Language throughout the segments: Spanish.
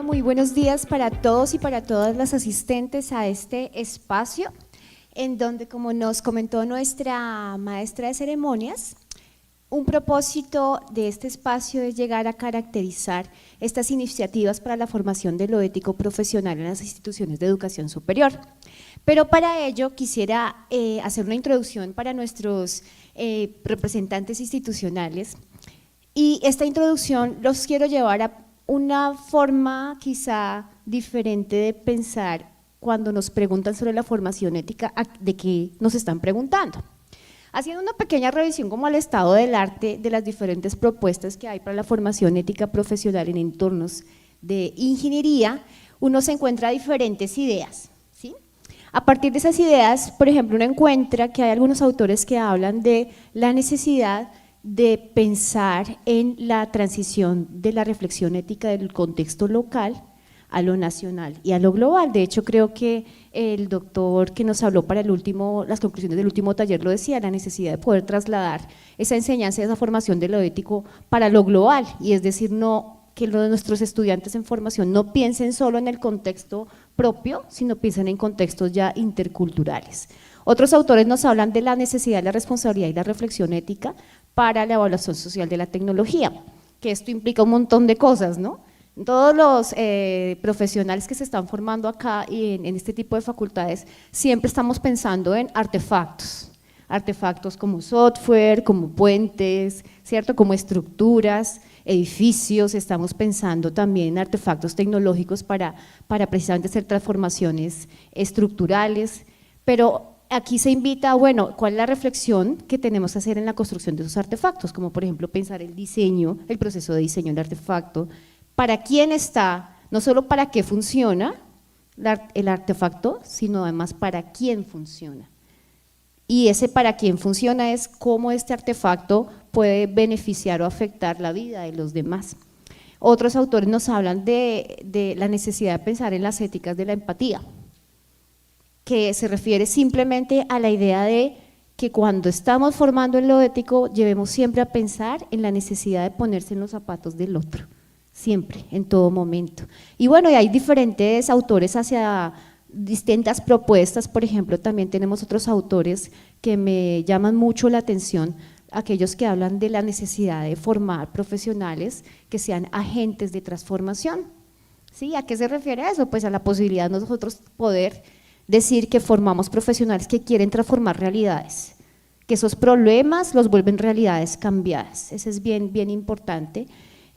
Bueno, muy buenos días para todos y para todas las asistentes a este espacio, en donde, como nos comentó nuestra maestra de ceremonias, un propósito de este espacio es llegar a caracterizar estas iniciativas para la formación de lo ético profesional en las instituciones de educación superior. Pero para ello quisiera hacer una introducción para nuestros representantes institucionales, y esta introducción los quiero llevar a una forma quizá diferente de pensar cuando nos preguntan sobre la formación ética, de qué nos están preguntando. Haciendo una pequeña revisión como al estado del arte de las diferentes propuestas que hay para la formación ética profesional en entornos de ingeniería, uno se encuentra diferentes ideas, ¿sí? A partir de esas ideas, por ejemplo, uno encuentra que hay algunos autores que hablan de la necesidad de pensar en la transición de la reflexión ética del contexto local a lo nacional y a lo global. De hecho, creo que el doctor que nos habló para las conclusiones del último taller lo decía, la necesidad de poder trasladar esa enseñanza, esa formación de lo ético para lo global, y es decir, no que nuestros estudiantes en formación no piensen solo en el contexto propio, sino piensen en contextos ya interculturales. Otros autores nos hablan de la necesidad de la responsabilidad y la reflexión ética para la evaluación social de la tecnología, que esto implica un montón de cosas, ¿no? Todos los profesionales que se están formando acá y en este tipo de facultades siempre estamos pensando en artefactos como software, como puentes, ¿cierto? Como estructuras, edificios. Estamos pensando también en artefactos tecnológicos para precisamente hacer transformaciones estructurales, pero aquí se invita, bueno, ¿cuál es la reflexión que tenemos que hacer en la construcción de esos artefactos? Como por ejemplo pensar el diseño, el proceso de diseño del artefacto, para quién está, no solo para qué funciona el artefacto, sino además para quién funciona. Y ese para quién funciona es cómo este artefacto puede beneficiar o afectar la vida de los demás. Otros autores nos hablan de la necesidad de pensar en las éticas de la empatía, que se refiere simplemente a la idea de que cuando estamos formando en lo ético, llevemos siempre a pensar en la necesidad de ponerse en los zapatos del otro, siempre, en todo momento. Y bueno, y hay diferentes autores hacia distintas propuestas. Por ejemplo, también tenemos otros autores que me llaman mucho la atención, aquellos que hablan de la necesidad de formar profesionales que sean agentes de transformación. ¿Sí? ¿A qué se refiere eso? Pues a la posibilidad de nosotros poder decir que formamos profesionales que quieren transformar realidades, que esos problemas los vuelven realidades cambiadas. Eso es bien, bien importante.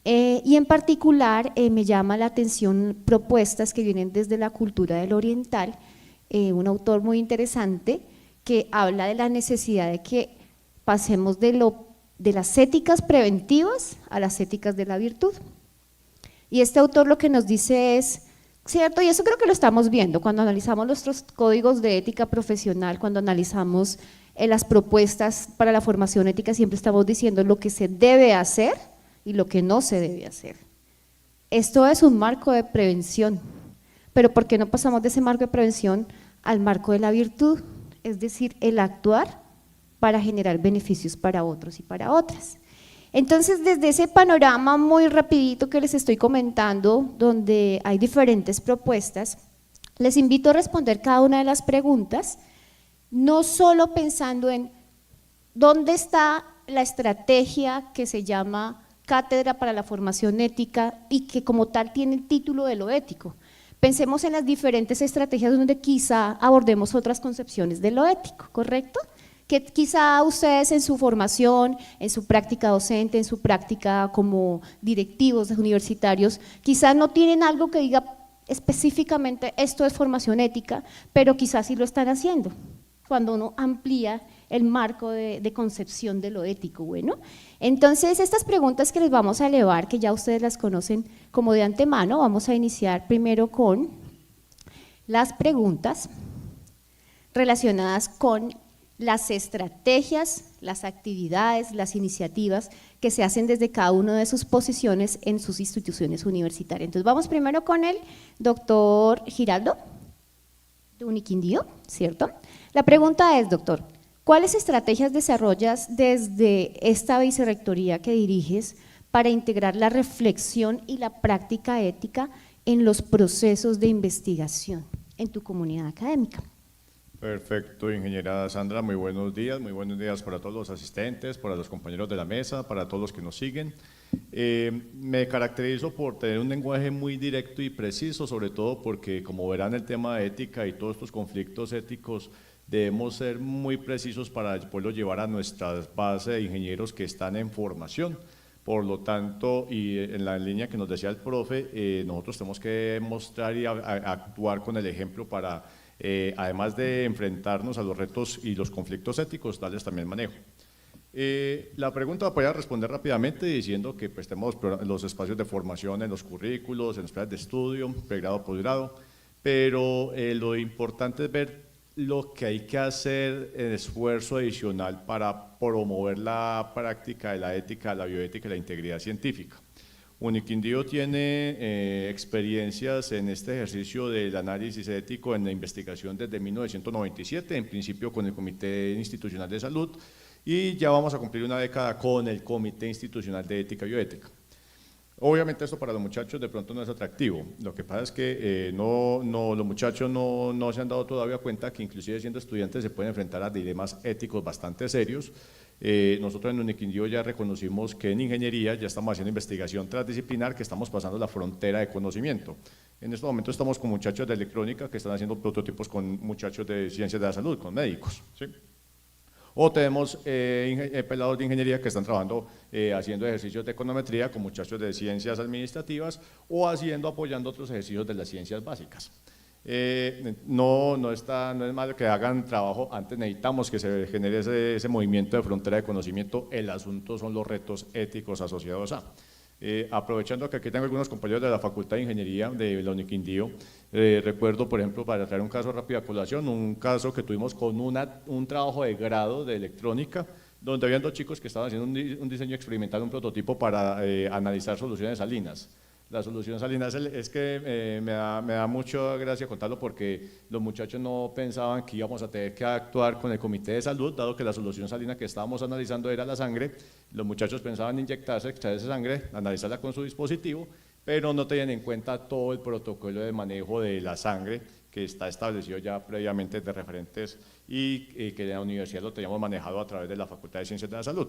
Y en particular me llama la atención propuestas que vienen desde la cultura del oriental, un autor muy interesante que habla de la necesidad de que pasemos de las éticas preventivas a las éticas de la virtud. Y este autor lo que nos dice es, ¿cierto? Y eso creo que lo estamos viendo cuando analizamos nuestros códigos de ética profesional, cuando analizamos las propuestas para la formación ética, siempre estamos diciendo lo que se debe hacer y lo que no se debe hacer. Esto es un marco de prevención, pero ¿por qué no pasamos de ese marco de prevención al marco de la virtud? Es decir, el actuar para generar beneficios para otros y para otras. Entonces, desde ese panorama muy rapidito que les estoy comentando, donde hay diferentes propuestas, les invito a responder cada una de las preguntas, no solo pensando en dónde está la estrategia que se llama Cátedra para la Formación Ética y que como tal tiene el título de lo ético. Pensemos en las diferentes estrategias donde quizá abordemos otras concepciones de lo ético, ¿correcto? Que quizá ustedes en su formación, en su práctica docente, en su práctica como directivos universitarios, quizá no tienen algo que diga específicamente esto es formación ética, pero quizás sí lo están haciendo, cuando uno amplía el marco de concepción de lo ético. Bueno, entonces estas preguntas que les vamos a elevar, que ya ustedes las conocen como de antemano, vamos a iniciar primero con las preguntas relacionadas con las estrategias, las actividades, las iniciativas que se hacen desde cada una de sus posiciones en sus instituciones universitarias. Entonces vamos primero con el doctor Giraldo de Uniquindío, ¿cierto? La pregunta es, doctor, ¿cuáles estrategias desarrollas desde esta vicerrectoría que diriges para integrar la reflexión y la práctica ética en los procesos de investigación en tu comunidad académica. Perfecto, ingeniera Sandra, muy buenos días para todos los asistentes, para los compañeros de la mesa, para todos los que nos siguen. Me caracterizo por tener un lenguaje muy directo y preciso, sobre todo porque, como verán, el tema de ética y todos estos conflictos éticos debemos ser muy precisos para poderlo llevar a nuestra base de ingenieros que están en formación. Por lo tanto, y en la línea que nos decía el profe, nosotros tenemos que mostrar y actuar con el ejemplo para, además de enfrentarnos a los retos y los conflictos éticos, darles también manejo. La pregunta voy a responder rápidamente diciendo que pues, tenemos los espacios de formación en los currículos, en los planes de estudio, pregrado, posgrado, pero lo importante es ver lo que hay que hacer en esfuerzo adicional para promover la práctica de la ética, la bioética y la integridad científica. Uniquindío tiene experiencias en este ejercicio del análisis ético en la investigación desde 1997, en principio con el Comité Institucional de Salud, y ya vamos a cumplir una década con el Comité Institucional de Ética y Bioética. Obviamente esto para los muchachos de pronto no es atractivo, lo que pasa es que los muchachos no se han dado todavía cuenta que inclusive siendo estudiantes se pueden enfrentar a dilemas éticos bastante serios. Nosotros en Uniquindío ya reconocimos que en ingeniería ya estamos haciendo investigación transdisciplinar, que estamos pasando la frontera de conocimiento. En este momento estamos con muchachos de electrónica que están haciendo prototipos con muchachos de ciencias de la salud, con médicos, ¿sí? O tenemos pelados de ingeniería que están trabajando haciendo ejercicios de econometría con muchachos de ciencias administrativas o apoyando otros ejercicios de las ciencias básicas. No es malo que hagan trabajo, antes necesitamos que se genere ese movimiento de frontera de conocimiento, el asunto son los retos éticos asociados a. Aprovechando que aquí tengo algunos compañeros de la Facultad de Ingeniería de la Uniquindío, recuerdo, por ejemplo, para traer un caso rápido a colación, un caso que tuvimos con un trabajo de grado de electrónica, donde habían dos chicos que estaban haciendo un diseño experimental, un prototipo para analizar soluciones salinas. La solución salina es que me da mucha gracia contarlo porque los muchachos no pensaban que íbamos a tener que actuar con el comité de salud, dado que la solución salina que estábamos analizando era la sangre. Los muchachos pensaban inyectarse, extraerse sangre, analizarla con su dispositivo, pero no tenían en cuenta todo el protocolo de manejo de la sangre que está establecido ya previamente de referentes y que en la universidad lo teníamos manejado a través de la Facultad de Ciencias de la Salud.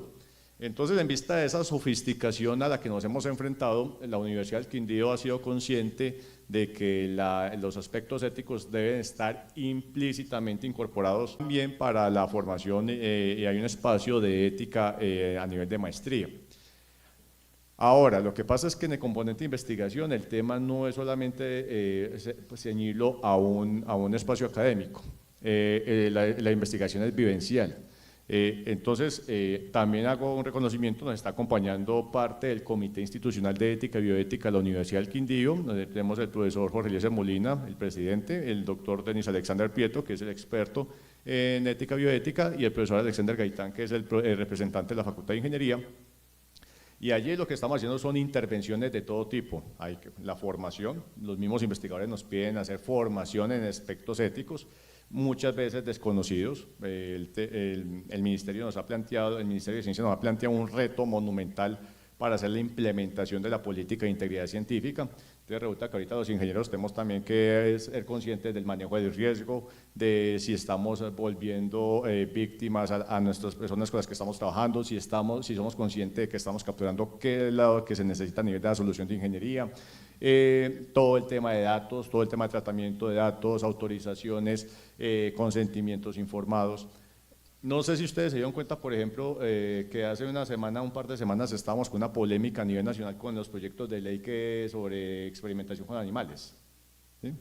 Entonces, en vista de esa sofisticación a la que nos hemos enfrentado, la Universidad del Quindío ha sido consciente de que los aspectos éticos deben estar implícitamente incorporados también para la formación y hay un espacio de ética a nivel de maestría. Ahora, lo que pasa es que en el componente de investigación el tema no es solamente ceñirlo a un espacio académico, la investigación es vivencial. Entonces, también hago un reconocimiento, nos está acompañando parte del Comité Institucional de Ética y Bioética de la Universidad del Quindío, donde tenemos el profesor Jorge Eliezer Molina, el presidente, el doctor Denis Alexander Prieto, que es el experto en ética y bioética, y el profesor Alexander Gaitán, que es el representante de la Facultad de Ingeniería. Y allí lo que estamos haciendo son intervenciones de todo tipo. Hay la formación, los mismos investigadores nos piden hacer formación en aspectos éticos, muchas veces desconocidos. El Ministerio nos ha planteado, el Ministerio de Ciencia nos ha planteado un reto monumental para hacer la implementación de la política de integridad científica. Entonces resulta que ahorita los ingenieros tenemos también que ser conscientes del manejo del riesgo, de si estamos volviendo víctimas a nuestras personas con las que estamos trabajando, si somos conscientes de que estamos capturando qué es lo que se necesita a nivel de la solución de ingeniería, todo el tema de datos, todo el tema de tratamiento de datos, autorizaciones, consentimientos informados. No sé si ustedes se dieron cuenta, por ejemplo, que hace un par de semanas estábamos con una polémica a nivel nacional con los proyectos de ley sobre experimentación con animales, ¿sí?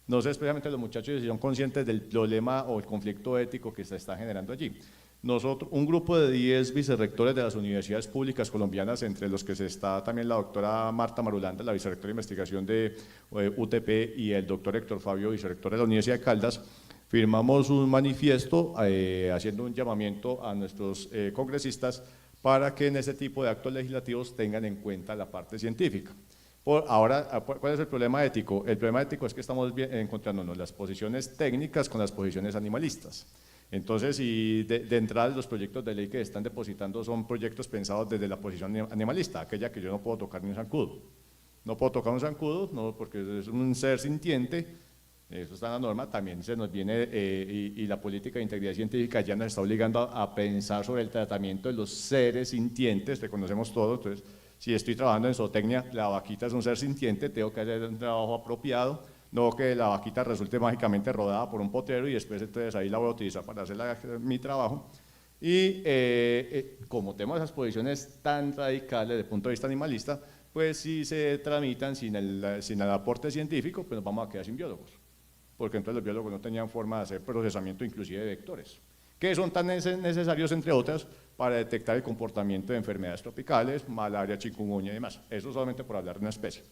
No sé especialmente los muchachos si son conscientes del problema o el conflicto ético que se está generando allí. Nosotros, un grupo de 10 vicerrectores de las universidades públicas colombianas, entre los que está también la doctora Marta Marulanda, la vicerrectora de investigación de UTP, y el doctor Héctor Fabio, vicerrector de la Universidad de Caldas, firmamos un manifiesto haciendo un llamamiento a nuestros congresistas para que en ese tipo de actos legislativos tengan en cuenta la parte científica. Ahora, ¿cuál es el problema ético? El problema ético es que estamos encontrándonos las posiciones técnicas con las posiciones animalistas. Entonces, si de entrada los proyectos de ley que están depositando son proyectos pensados desde la posición animalista, aquella que yo no puedo tocar ni un zancudo. No puedo tocar un zancudo, no, porque es un ser sintiente, eso está en la norma, también se nos viene, y la política de integridad científica ya nos está obligando a pensar sobre el tratamiento de los seres sintientes, reconocemos todo, entonces, si estoy trabajando en zootecnia, la vaquita es un ser sintiente, tengo que hacer un trabajo apropiado, no que la vaquita resulte mágicamente rodada por un potrero y después entonces ahí la voy a utilizar para hacer mi trabajo. Y como tenemos esas posiciones tan radicales desde el punto de vista animalista, pues si se tramitan sin el aporte científico, pues nos vamos a quedar sin biólogos, porque entonces los biólogos no tenían forma de hacer procesamiento inclusive de vectores, que son tan necesarios, entre otras, para detectar el comportamiento de enfermedades tropicales, malaria, chikungunya y demás. Eso solamente por hablar de una especie.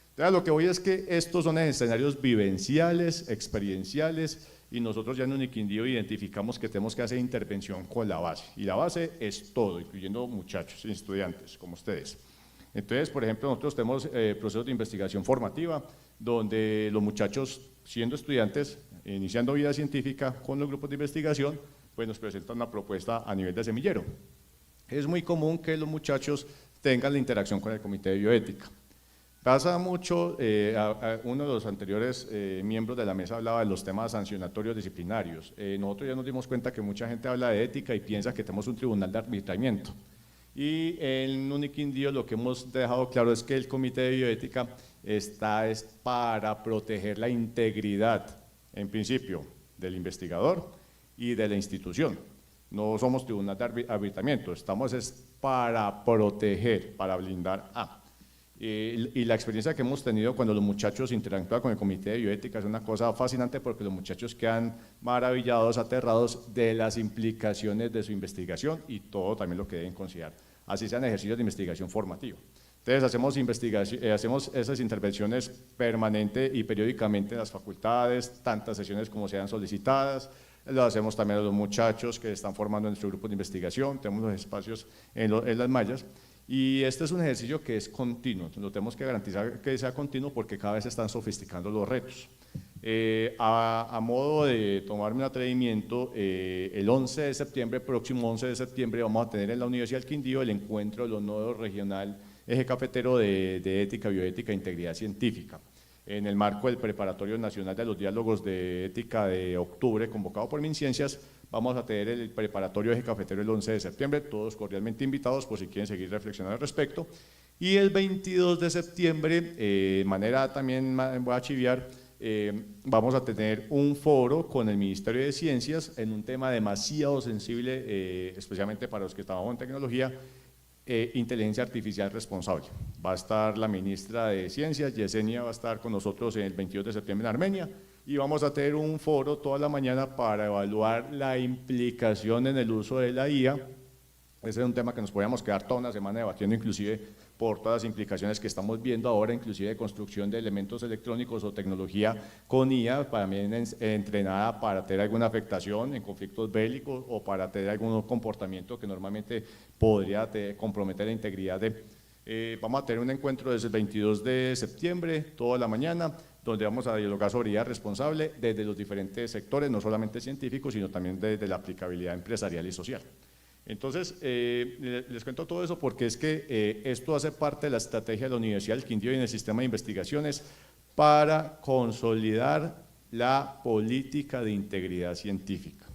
Entonces, lo que voy es que estos son escenarios vivenciales, experienciales, y nosotros ya en Uniquindío identificamos que tenemos que hacer intervención con la base, y la base es todo, incluyendo muchachos y estudiantes como ustedes. Entonces, por ejemplo, nosotros tenemos procesos de investigación formativa, donde los muchachos, siendo estudiantes, iniciando vida científica con los grupos de investigación, pues nos presentan una propuesta a nivel de semillero. Es muy común que los muchachos tengan la interacción con el comité de bioética. Pasa mucho, uno de los anteriores miembros de la mesa hablaba de los temas sancionatorios disciplinarios. Nosotros ya nos dimos cuenta que mucha gente habla de ética y piensa que tenemos un tribunal de arbitramiento. Y en Uniquindío lo que hemos dejado claro es que el comité de bioética está para proteger la integridad, en principio, del investigador y de la institución. No somos tribunal de arbitramiento, estamos para proteger, para blindar a. Y la experiencia que hemos tenido cuando los muchachos interactúan con el comité de bioética es una cosa fascinante, porque los muchachos quedan maravillados, aterrados de las implicaciones de su investigación y todo también lo que deben considerar, así sean ejercicios de investigación formativa. Entonces hacemos esas intervenciones permanente y periódicamente en las facultades, tantas sesiones como sean solicitadas. Lo hacemos también a los muchachos que están formando en nuestro grupo de investigación, tenemos los espacios en las mallas. Y este es un ejercicio que es continuo, lo tenemos que garantizar que sea continuo, porque cada vez se están sofisticando los retos. A modo de tomarme un atrevimiento, el 11 de septiembre, próximo 11 de septiembre, vamos a tener en la Universidad del Quindío el encuentro de los nodos regional eje cafetero de ética, bioética e integridad científica, en el marco del Preparatorio Nacional de los Diálogos de Ética de octubre, convocado por MinCiencias. Vamos a tener el preparatorio eje cafetero el 11 de septiembre, todos cordialmente invitados por si quieren seguir reflexionando al respecto. Y el 22 de septiembre, de manera también voy a chiviar, vamos a tener un foro con el Ministerio de Ciencias en un tema demasiado sensible, especialmente para los que trabajamos en tecnología, inteligencia artificial responsable. Va a estar la ministra de Ciencias, Yesenia, va a estar con nosotros el 22 de septiembre en Armenia, y vamos a tener un foro toda la mañana para evaluar la implicación en el uso de la IA. Ese es un tema que nos podríamos quedar toda una semana debatiendo, inclusive por todas las implicaciones que estamos viendo ahora, inclusive de construcción de elementos electrónicos o tecnología con IA, también entrenada para tener alguna afectación en conflictos bélicos o para tener algún comportamiento que normalmente podría comprometer la integridad de… vamos a tener un encuentro desde el 22 de septiembre, toda la mañana, donde vamos a dialogar sobre IA responsable desde los diferentes sectores, no solamente científicos, sino también desde la aplicabilidad empresarial y social. Entonces, les cuento todo eso porque es que esto hace parte de la estrategia de la Universidad del Quindío y en el sistema de investigaciones para consolidar la política de integridad científica.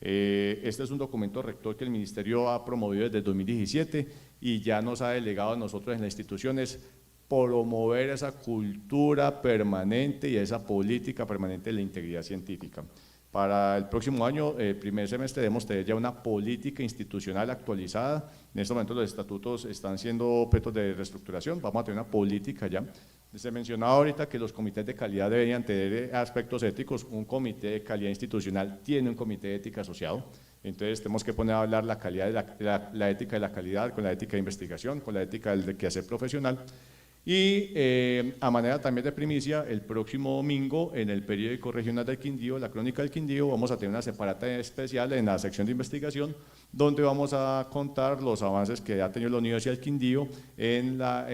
Este es un documento rector que el Ministerio ha promovido desde el 2017 y ya nos ha delegado a nosotros en las instituciones promover esa cultura permanente y esa política permanente de la integridad científica. Para el próximo año, el primer semestre, debemos tener ya una política institucional actualizada. En estos momentos los estatutos están siendo objeto de reestructuración, vamos a tener una política ya. Se mencionaba ahorita que los comités de calidad deberían tener aspectos éticos. Un comité de calidad institucional tiene un comité de ética asociado, entonces tenemos que poner a hablar la calidad de la ética de la calidad con la ética de investigación, con la ética del quehacer profesional. Y a manera también de primicia, el próximo domingo en el periódico regional del Quindío, la Crónica del Quindío, vamos a tener una separata especial en la sección de investigación, donde vamos a contar los avances que ha tenido la Universidad del Quindío en la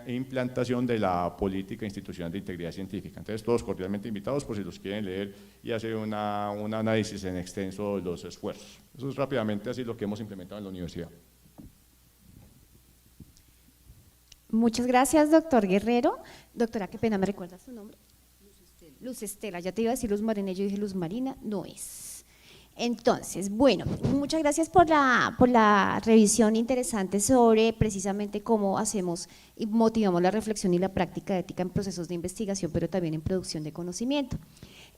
implantación de la política institucional de integridad científica. Entonces, todos cordialmente invitados por si los quieren leer y hacer un análisis en extenso de los esfuerzos. Eso es rápidamente así lo que hemos implementado en la universidad. Muchas gracias, doctor Guerrero. Doctora, qué pena, ¿me recuerda su nombre? Luz Estela, ya te iba a decir Luz Marina, yo dije Luz Marina, no es. Entonces, bueno, muchas gracias por la revisión interesante sobre precisamente cómo hacemos y motivamos la reflexión y la práctica ética en procesos de investigación, pero también en producción de conocimiento.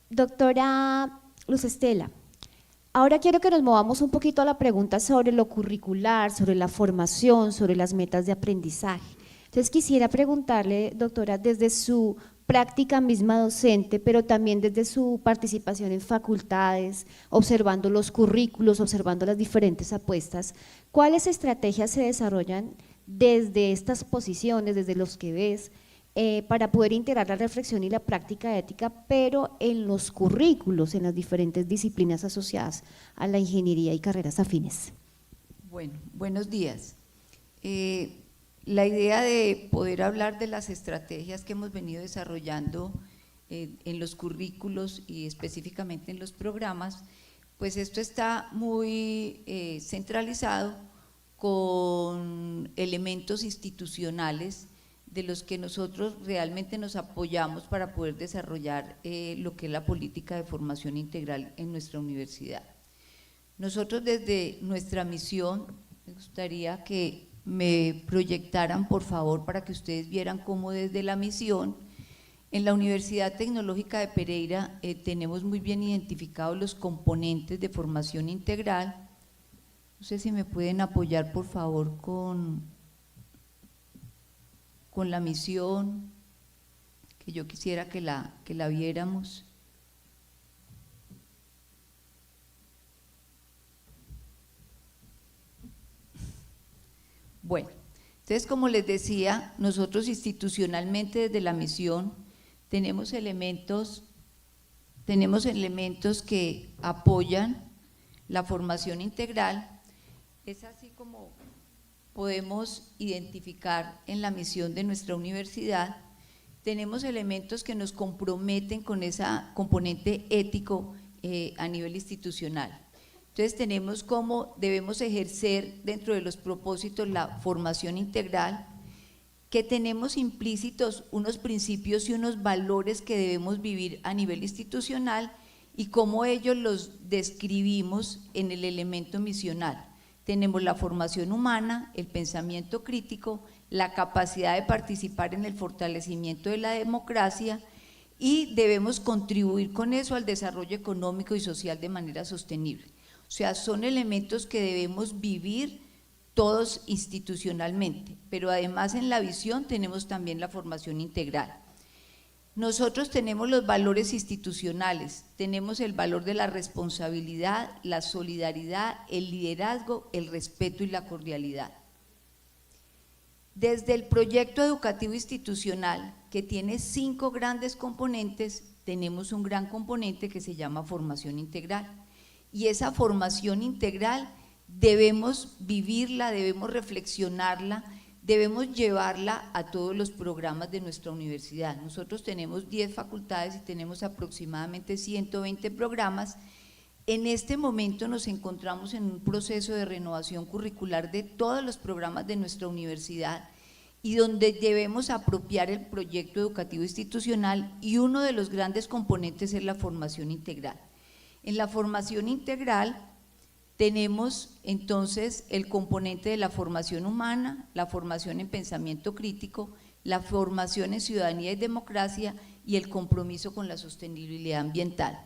Doctora Luz Estela, ahora quiero que nos movamos un poquito a la pregunta sobre lo curricular, sobre la formación, sobre las metas de aprendizaje. Entonces quisiera preguntarle, doctora, desde su práctica misma docente, pero también desde su participación en facultades, observando los currículos, observando las diferentes apuestas, ¿cuáles estrategias se desarrollan desde estas posiciones, desde los que ves, para poder integrar la reflexión y la práctica ética, pero en los currículos, en las diferentes disciplinas asociadas a la ingeniería y carreras afines? Bueno, buenos días. La idea de poder hablar de las estrategias que hemos venido desarrollando en los currículos y específicamente en los programas, pues esto está muy centralizado con elementos institucionales de los que nosotros realmente nos apoyamos para poder desarrollar lo que es la política de formación integral en nuestra universidad. Nosotros desde nuestra misión, me gustaría que me proyectaran por favor para que ustedes vieran cómo desde la misión en la Universidad Tecnológica de Pereira tenemos muy bien identificados los componentes de formación integral. No sé si me pueden apoyar por favor con la misión, que yo quisiera que la viéramos. Bueno, entonces como les decía, nosotros institucionalmente desde la misión tenemos elementos que apoyan la formación integral. Es así como podemos identificar en la misión de nuestra universidad. Tenemos elementos que nos comprometen con esa componente ético a nivel institucional. Entonces tenemos cómo debemos ejercer dentro de los propósitos la formación integral, que tenemos implícitos unos principios y unos valores que debemos vivir a nivel institucional y cómo ellos los describimos en el elemento misional. Tenemos la formación humana, el pensamiento crítico, la capacidad de participar en el fortalecimiento de la democracia y debemos contribuir con eso al desarrollo económico y social de manera sostenible. O sea, son elementos que debemos vivir todos institucionalmente, pero además en la visión tenemos también la formación integral. Nosotros tenemos los valores institucionales, tenemos el valor de la responsabilidad, la solidaridad, el liderazgo, el respeto y la cordialidad. Desde el proyecto educativo institucional, que tiene 5 grandes componentes, tenemos un gran componente que se llama formación integral. Y esa formación integral debemos vivirla, debemos reflexionarla, debemos llevarla a todos los programas de nuestra universidad. Nosotros tenemos 10 facultades y tenemos aproximadamente 120 programas. En este momento nos encontramos en un proceso de renovación curricular de todos los programas de nuestra universidad y donde debemos apropiar el proyecto educativo institucional y uno de los grandes componentes es la formación integral. En la formación integral tenemos entonces el componente de la formación humana, la formación en pensamiento crítico, la formación en ciudadanía y democracia y el compromiso con la sostenibilidad ambiental.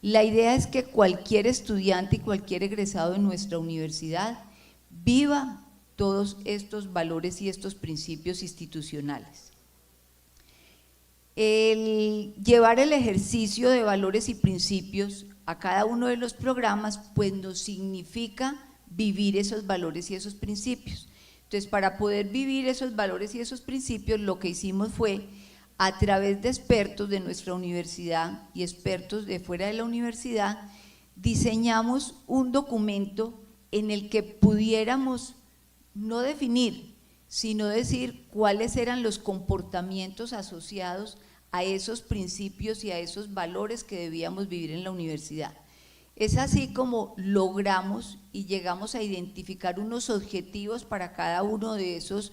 La idea es que cualquier estudiante y cualquier egresado de nuestra universidad viva todos estos valores y estos principios institucionales. El llevar el ejercicio de valores y principios a cada uno de los programas pues nos significa vivir esos valores y esos principios. Entonces para poder vivir esos valores y esos principios lo que hicimos fue a través de expertos de nuestra universidad y expertos de fuera de la universidad diseñamos un documento en el que pudiéramos no definir sino decir cuáles eran los comportamientos asociados a esos principios y a esos valores que debíamos vivir en la universidad. Es así como logramos y llegamos a identificar unos objetivos para cada uno de esos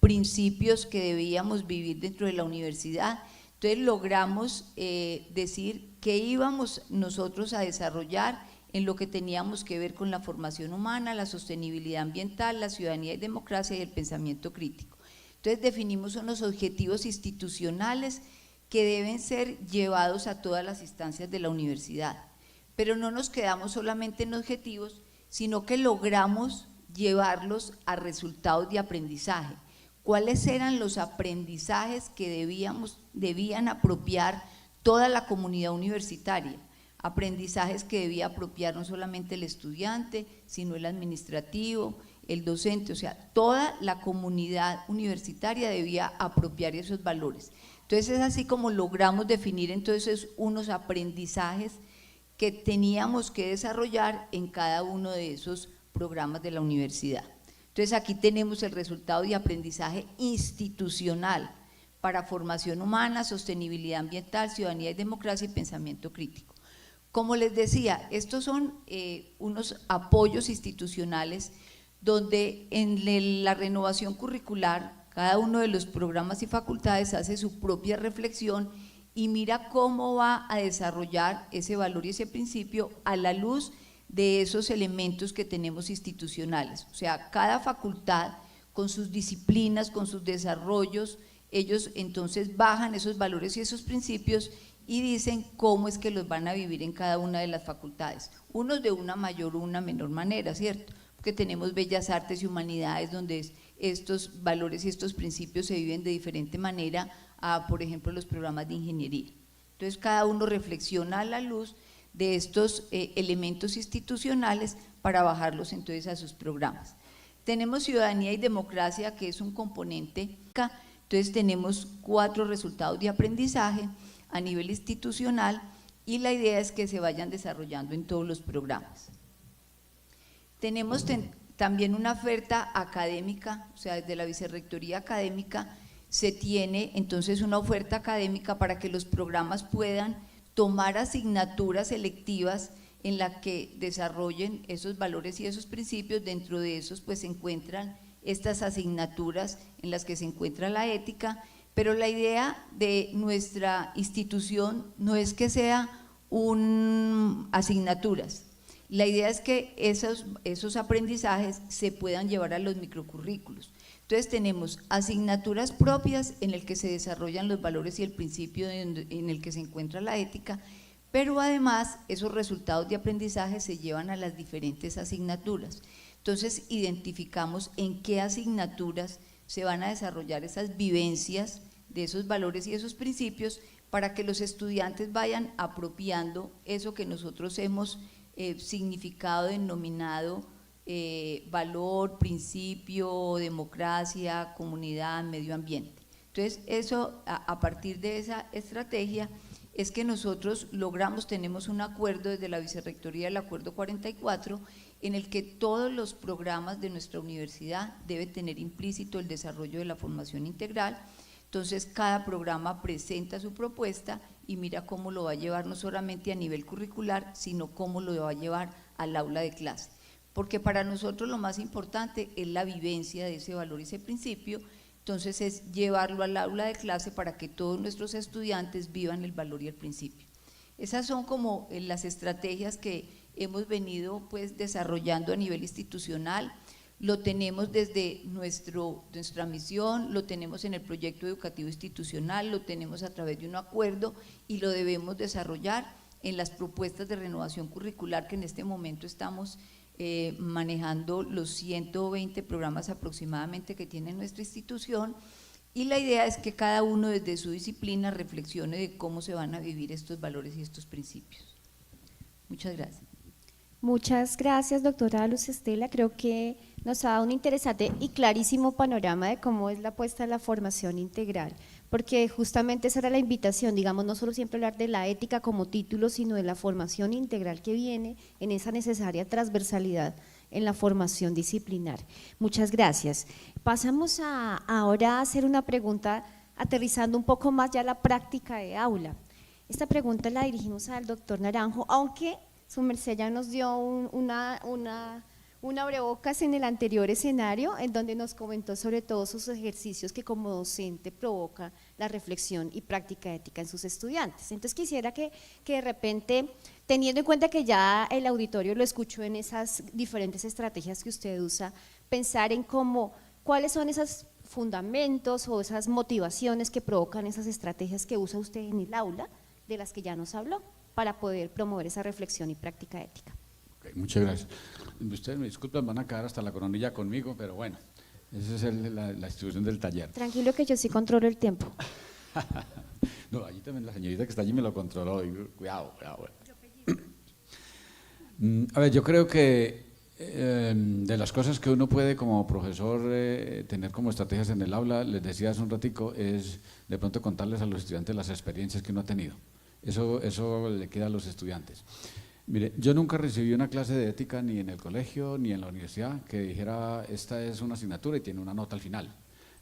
principios que debíamos vivir dentro de la universidad. Entonces logramos decir que íbamos nosotros a desarrollar en lo que teníamos que ver con la formación humana, la sostenibilidad ambiental, la ciudadanía y democracia y el pensamiento crítico. Entonces definimos unos objetivos institucionales que deben ser llevados a todas las instancias de la universidad, pero no nos quedamos solamente en objetivos, sino que logramos llevarlos a resultados de aprendizaje. ¿Cuáles eran los aprendizajes que debían apropiar toda la comunidad universitaria? Aprendizajes que debía apropiar no solamente el estudiante, sino el administrativo, el docente, o sea, toda la comunidad universitaria debía apropiar esos valores. Entonces es así como logramos definir entonces unos aprendizajes que teníamos que desarrollar en cada uno de esos programas de la universidad. Entonces aquí tenemos el resultado de aprendizaje institucional para formación humana, sostenibilidad ambiental, ciudadanía y democracia y pensamiento crítico. Como les decía, estos son unos apoyos institucionales donde en la renovación curricular cada uno de los programas y facultades hace su propia reflexión y mira cómo va a desarrollar ese valor y ese principio a la luz de esos elementos que tenemos institucionales. O sea, cada facultad con sus disciplinas, con sus desarrollos, ellos entonces bajan esos valores y esos principios y dicen cómo es que los van a vivir en cada una de las facultades, unos de una mayor o una menor manera, ¿cierto? Porque tenemos bellas artes y humanidades donde estos valores y estos principios se viven de diferente manera a, por ejemplo, los programas de ingeniería. Entonces cada uno reflexiona a la luz de estos elementos institucionales para bajarlos entonces a sus programas. Tenemos ciudadanía y democracia, que es un componente, entonces tenemos 4 resultados de aprendizaje a nivel institucional y la idea es que se vayan desarrollando en todos los programas. Tenemos también una oferta académica, o sea, desde la Vicerrectoría Académica se tiene entonces una oferta académica para que los programas puedan tomar asignaturas selectivas en la que desarrollen esos valores y esos principios. Dentro de esos pues se encuentran estas asignaturas en las que se encuentra la ética, pero la idea de nuestra institución no es que sea asignaturas, la idea es que esos aprendizajes se puedan llevar a los microcurrículos. Entonces tenemos asignaturas propias en el que se desarrollan los valores y el principio en el que se encuentra la ética, pero además esos resultados de aprendizaje se llevan a las diferentes asignaturas. Entonces identificamos en qué asignaturas se van a desarrollar esas vivencias de esos valores y esos principios para que los estudiantes vayan apropiando eso que nosotros hemos significado, denominado valor, principio, democracia, comunidad, medio ambiente. Entonces eso, a partir de esa estrategia es que nosotros tenemos un acuerdo desde la Vicerrectoría, el Acuerdo 44, en el que todos los programas de nuestra universidad deben tener implícito el desarrollo de la formación integral. Entonces cada programa presenta su propuesta y mira cómo lo va a llevar no solamente a nivel curricular, sino cómo lo va a llevar al aula de clase. Porque para nosotros lo más importante es la vivencia de ese valor y ese principio, entonces es llevarlo al aula de clase para que todos nuestros estudiantes vivan el valor y el principio. Esas son como las estrategias que hemos venido pues desarrollando a nivel institucional. Lo tenemos desde nuestra misión, lo tenemos en el proyecto educativo institucional, lo tenemos a través de un acuerdo y lo debemos desarrollar en las propuestas de renovación curricular que en este momento estamos manejando los 120 programas aproximadamente que tiene nuestra institución, y la idea es que cada uno desde su disciplina reflexione de cómo se van a vivir estos valores y estos principios. Muchas gracias. Muchas gracias, doctora Luz Estela. Creo que nos ha dado un interesante y clarísimo panorama de cómo es la apuesta a la formación integral, porque justamente esa era la invitación, digamos, no solo siempre hablar de la ética como título, sino de la formación integral que viene en esa necesaria transversalidad en la formación disciplinar. Muchas gracias. Pasamos ahora a hacer una pregunta aterrizando un poco más ya la práctica de aula. Esta pregunta la dirigimos al doctor Naranjo, aunque su merced ya nos dio una un abrebocas en el anterior escenario, en donde nos comentó sobre todos sus ejercicios que como docente provoca la reflexión y práctica ética en sus estudiantes. Entonces quisiera que de repente, teniendo en cuenta que ya el auditorio lo escuchó en esas diferentes estrategias que usted usa, pensar en cuáles son esos fundamentos o esas motivaciones que provocan esas estrategias que usa usted en el aula, de las que ya nos habló, para poder promover esa reflexión y práctica ética. Okay, muchas gracias. Ustedes me disculpan, van a quedar hasta la coronilla conmigo, pero bueno, esa es la distribución del taller. Tranquilo que yo sí controlo el tiempo. No, allí también la señorita que está allí me lo controló, y cuidado. A ver, yo creo que de las cosas que uno puede como profesor tener como estrategias en el aula, les decía hace un ratico, es de pronto contarles a los estudiantes las experiencias que uno ha tenido. Eso le queda a los estudiantes. Mire, yo nunca recibí una clase de ética ni en el colegio ni en la universidad que dijera esta es una asignatura y tiene una nota al final.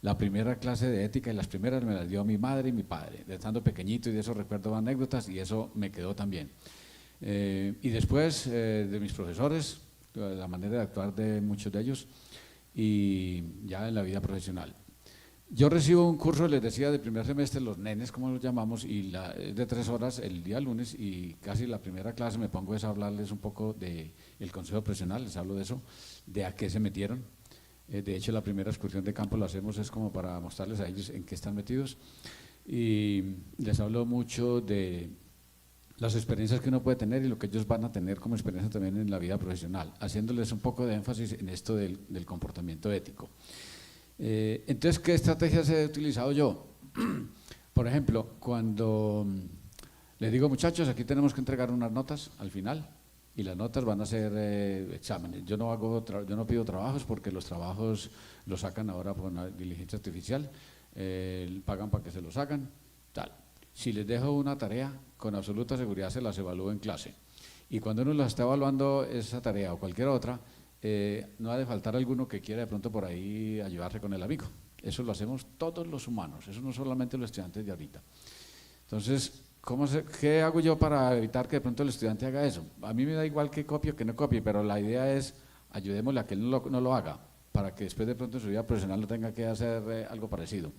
La primera clase de ética y las primeras me las dio mi madre y mi padre, de estando pequeñito, y de eso recuerdo anécdotas y eso me quedó también. Y después de mis profesores, la manera de actuar de muchos de ellos y ya en la vida profesional. Yo recibo un curso, les decía, de primer semestre, los nenes, como los llamamos, y es de 3 horas el día lunes, y casi la primera clase me pongo a hablarles un poco del consejo profesional, les hablo de eso, de a qué se metieron. De hecho, la primera excursión de campo lo hacemos es como para mostrarles a ellos en qué están metidos, y les hablo mucho de las experiencias que uno puede tener y lo que ellos van a tener como experiencia también en la vida profesional, haciéndoles un poco de énfasis en esto del comportamiento ético. Entonces, ¿qué estrategias he utilizado yo? Por ejemplo, cuando les digo, muchachos, aquí tenemos que entregar unas notas al final y las notas van a ser exámenes. Yo no pido trabajos porque los trabajos los sacan ahora por una diligencia artificial, pagan para que se los hagan, tal. Si les dejo una tarea, con absoluta seguridad se las evalúo en clase. Y cuando uno las está evaluando esa tarea o cualquier otra, no ha de faltar alguno que quiera de pronto por ahí ayudarse con el amigo. Eso lo hacemos todos los humanos, eso no solamente los estudiantes de ahorita. Entonces, ¿qué hago yo para evitar que de pronto el estudiante haga eso? A mí me da igual que copie o que no copie, pero la idea es ayudémosle a que él no lo haga, para que después de pronto en su vida profesional no tenga que hacer algo parecido.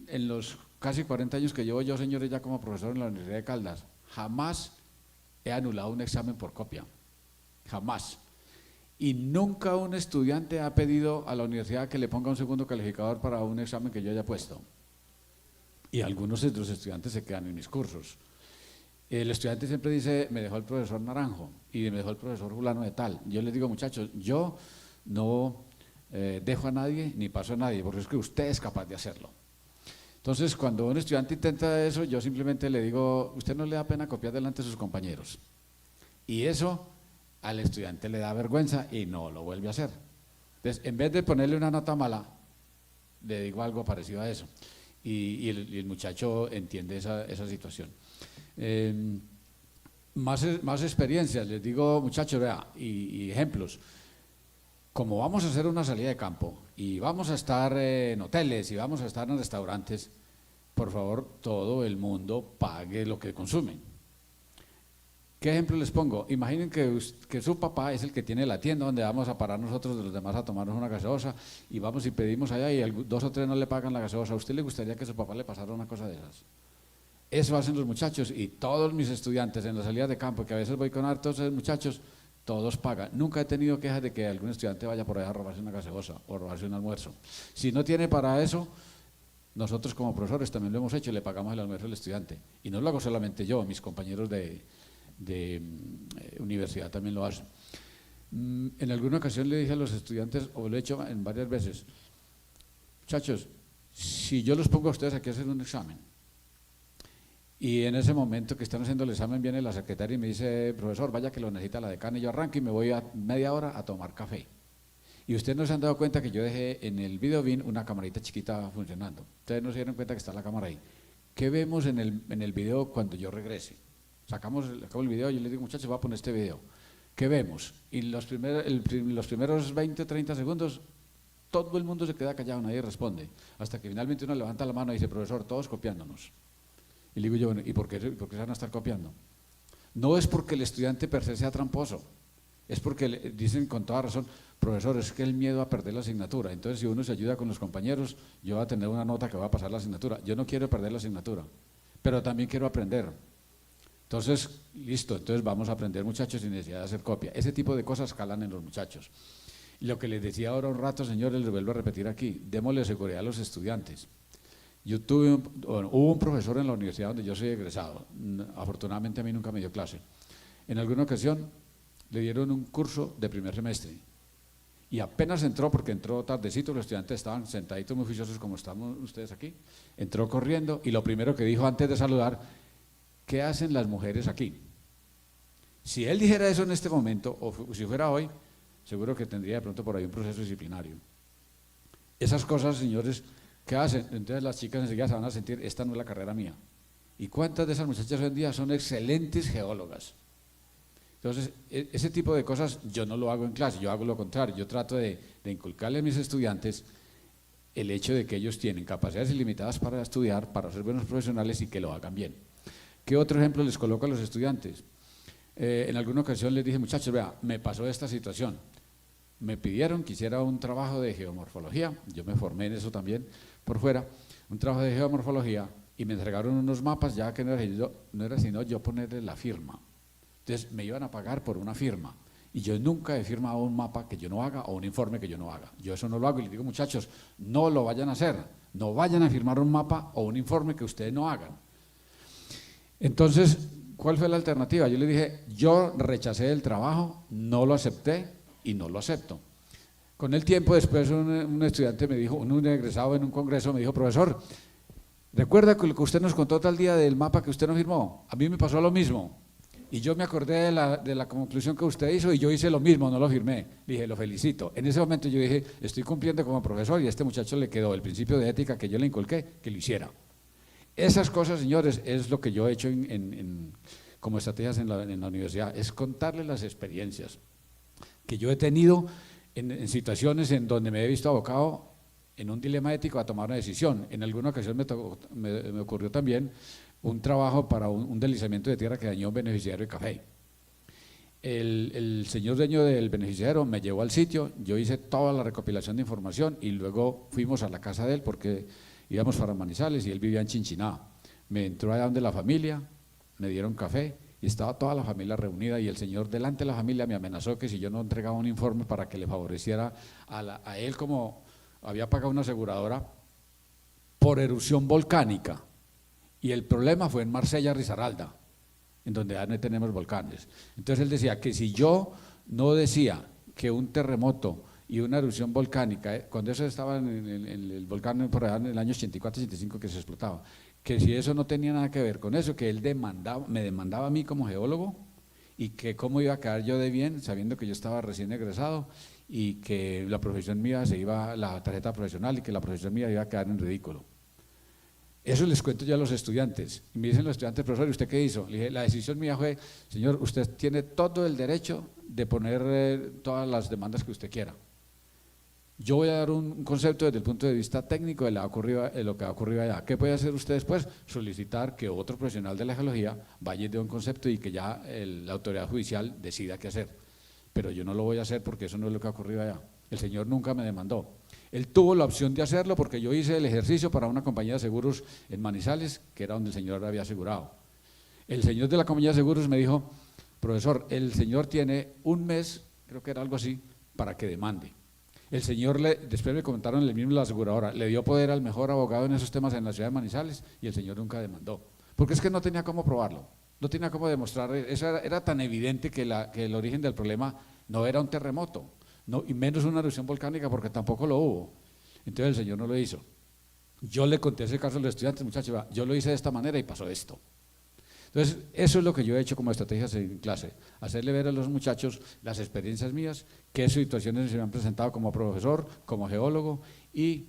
En los casi 40 años que llevo yo, señores, ya como profesor en la Universidad de Caldas, jamás he anulado un examen por copia, jamás. Y nunca un estudiante ha pedido a la universidad que le ponga un segundo calificador para un examen que yo haya puesto. Y algunos de los estudiantes se quedan en mis cursos. El estudiante siempre dice, me dejó el profesor Naranjo y me dejó el profesor fulano de tal. Yo les digo, muchachos, yo no dejo a nadie ni paso a nadie, porque es que usted es capaz de hacerlo. Entonces, cuando un estudiante intenta eso, yo simplemente le digo, usted no le da pena copiar delante de sus compañeros. Y eso al estudiante le da vergüenza y no lo vuelve a hacer. Entonces, en vez de ponerle una nota mala, le digo algo parecido a eso. Y el muchacho entiende esa situación. Más experiencias, les digo, muchachos, vea, y ejemplos. Como vamos a hacer una salida de campo y vamos a estar en hoteles y vamos a estar en restaurantes, por favor, todo el mundo pague lo que consumen. ¿Qué ejemplo les pongo? Imaginen que su papá es el que tiene la tienda donde vamos a parar nosotros de los demás a tomarnos una gaseosa y vamos y pedimos allá y 2 o 3 no le pagan la gaseosa. ¿A usted le gustaría que su papá le pasara una cosa de esas? Eso hacen los muchachos y todos mis estudiantes en las salidas de campo, que a veces voy con hartos muchachos, todos pagan. Nunca he tenido quejas de que algún estudiante vaya por allá a robarse una gaseosa o robarse un almuerzo. Si no tiene para eso, nosotros como profesores también lo hemos hecho, le pagamos el almuerzo al estudiante. Y no lo hago solamente yo, mis compañeros de universidad también lo hacen. En alguna ocasión le dije a los estudiantes, o lo he hecho en varias veces, muchachos, si yo los pongo a ustedes aquí a hacer un examen, y en ese momento que están haciendo el examen viene la secretaria y me dice, profesor, vaya que lo necesita la decana, y yo arranco y me voy a media hora a tomar café. Y ustedes no se han dado cuenta que yo dejé en el videobin una camarita chiquita funcionando. Ustedes no se dieron cuenta que está la cámara ahí. ¿Qué vemos en el video cuando yo regrese? Acabo el video y yo les digo, muchachos, voy a poner este video. ¿Qué vemos? Y los primeros 20 o 30 segundos, todo el mundo se queda callado, nadie responde. Hasta que finalmente uno levanta la mano y dice, profesor, todos copiándonos. Y le digo yo, bueno, ¿y por qué se van a estar copiando? No es porque el estudiante per se sea tramposo, Es porque dicen con toda razón, profesor, es que el miedo a perder la asignatura. Entonces, si uno se ayuda con los compañeros, yo voy a tener una nota que va a pasar la asignatura. Yo no quiero perder la asignatura, pero también quiero aprender. Entonces, listo, entonces vamos a aprender, muchachos, sin necesidad de hacer copia. Ese tipo de cosas calan en los muchachos. Y lo que les decía ahora un rato, señores, les vuelvo a repetir aquí, démosle seguridad a los estudiantes. Hubo un profesor en la universidad donde yo soy egresado, afortunadamente a mí nunca me dio clase. En alguna ocasión le dieron un curso de primer semestre y apenas entró, porque entró tardecito, los estudiantes estaban sentaditos muy juiciosos como estamos ustedes aquí, entró corriendo y lo primero que dijo antes de saludar, ¿qué hacen las mujeres aquí? Si él dijera eso en este momento, o si fuera hoy, seguro que tendría de pronto por ahí un proceso disciplinario. Esas cosas, señores, ¿qué hacen? Entonces las chicas enseguida se van a sentir, esta no es la carrera mía. ¿Y cuántas de esas muchachas hoy en día son excelentes geólogas? Entonces, ese tipo de cosas yo no lo hago en clase, yo hago lo contrario, yo trato de inculcarle a mis estudiantes el hecho de que ellos tienen capacidades ilimitadas para estudiar, para ser buenos profesionales y que lo hagan bien. ¿Qué otro ejemplo les coloco a los estudiantes? En alguna ocasión les dije, muchachos, vea, me pasó esta situación, me pidieron que hiciera un trabajo de geomorfología, yo me formé en eso también por fuera, un trabajo de geomorfología y me entregaron unos mapas ya que no era sino yo ponerle la firma. Entonces me iban a pagar por una firma y yo nunca he firmado un mapa que yo no haga o un informe que yo no haga. Yo eso no lo hago y les digo, muchachos, no lo vayan a hacer, no vayan a firmar un mapa o un informe que ustedes no hagan. Entonces, ¿cuál fue la alternativa? Yo les dije, yo rechacé el trabajo, no lo acepté y no lo acepto. Con el tiempo después un estudiante me dijo, un egresado en un congreso me dijo, profesor, ¿recuerda que lo que usted nos contó tal día del mapa que usted no firmó? A mí me pasó lo mismo. Y yo me acordé de la conclusión que usted hizo y yo hice lo mismo, no lo firmé. Dije, lo felicito. En ese momento yo dije, estoy cumpliendo como profesor y a este muchacho le quedó el principio de ética que yo le inculqué, que lo hiciera. Esas cosas, señores, es lo que yo he hecho como estrategias en la universidad, es contarles las experiencias que yo he tenido en situaciones en donde me he visto abocado en un dilema ético a tomar una decisión. En alguna ocasión me ocurrió también un trabajo para un deslizamiento de tierra que dañó un beneficiario de café. El señor dueño del beneficiario me llevó al sitio, yo hice toda la recopilación de información y luego fuimos a la casa de él porque íbamos para Manizales y él vivía en Chinchiná. Me entró allá donde la familia, me dieron café y estaba toda la familia reunida y el señor delante de la familia me amenazó que si yo no entregaba un informe para que le favoreciera a él, como había pagado una aseguradora por erupción volcánica. Y el problema fue en Marsella, Risaralda, en donde ya no tenemos volcanes. Entonces él decía que si yo no decía que un terremoto y una erupción volcánica, cuando eso estaba en el volcán por allá en el año 84-85 que se explotaba, que si eso no tenía nada que ver con eso, que él me demandaba a mí como geólogo y que cómo iba a quedar yo de bien sabiendo que yo estaba recién egresado y que la profesión mía la tarjeta profesional y que la profesión mía iba a quedar en ridículo. Eso les cuento yo a los estudiantes. Y me dicen los estudiantes, profesor, ¿y usted qué hizo? Le dije, la decisión mía fue, señor, usted tiene todo el derecho de poner todas las demandas que usted quiera. Yo voy a dar un concepto desde el punto de vista técnico de lo que ha ocurrido allá. ¿Qué puede hacer usted después? Solicitar que otro profesional de la geología vaya y dé un concepto y que ya la autoridad judicial decida qué hacer. Pero yo no lo voy a hacer porque eso no es lo que ha ocurrido allá. El señor nunca me demandó. Él tuvo la opción de hacerlo porque yo hice el ejercicio para una compañía de seguros en Manizales, que era donde el señor había asegurado. El señor de la compañía de seguros me dijo, profesor, el señor tiene un mes, creo que era algo así, para que demande. El señor, después me comentaron el mismo la aseguradora, le dio poder al mejor abogado en esos temas en la ciudad de Manizales y el señor nunca demandó. Porque es que no tenía cómo probarlo, no tenía cómo demostrar, eso era tan evidente que el origen del problema no era un terremoto. No, y menos una erupción volcánica porque tampoco lo hubo. Entonces el señor no lo hizo. Yo le conté ese caso a los estudiantes, muchachos, yo lo hice de esta manera y pasó esto. Entonces eso es lo que yo he hecho como estrategias en clase, hacerle ver a los muchachos las experiencias mías, qué situaciones se me han presentado como profesor, como geólogo y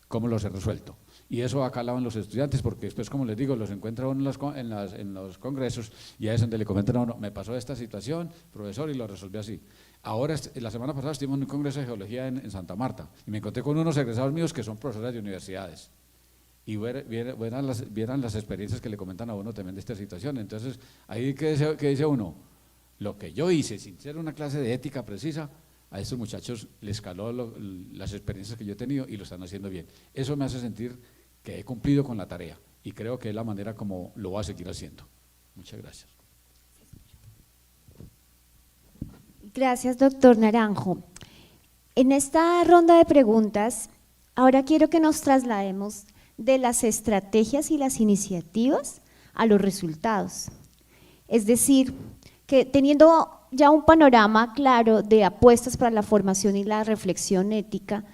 cómo los he resuelto. Y eso ha calado en los estudiantes porque después, como les digo, los encuentra uno en los congresos y ahí es donde le comentan a uno, me pasó esta situación, profesor, y lo resolví así. Ahora, la semana pasada estuvimos en un congreso de geología en Santa Marta y me encontré con unos egresados míos que son profesores de universidades y vieran las experiencias que le comentan a uno también de esta situación. Entonces, ahí que dice uno, lo que yo hice, sin ser una clase de ética precisa, a estos muchachos les caló las experiencias que yo he tenido y lo están haciendo bien. Eso me hace sentir que he cumplido con la tarea y creo que es la manera como lo voy a seguir haciendo. Muchas gracias. Gracias, doctor Naranjo. En esta ronda de preguntas, ahora quiero que nos traslademos de las estrategias y las iniciativas a los resultados. Es decir, que teniendo ya un panorama claro de apuestas para la formación y la reflexión ética,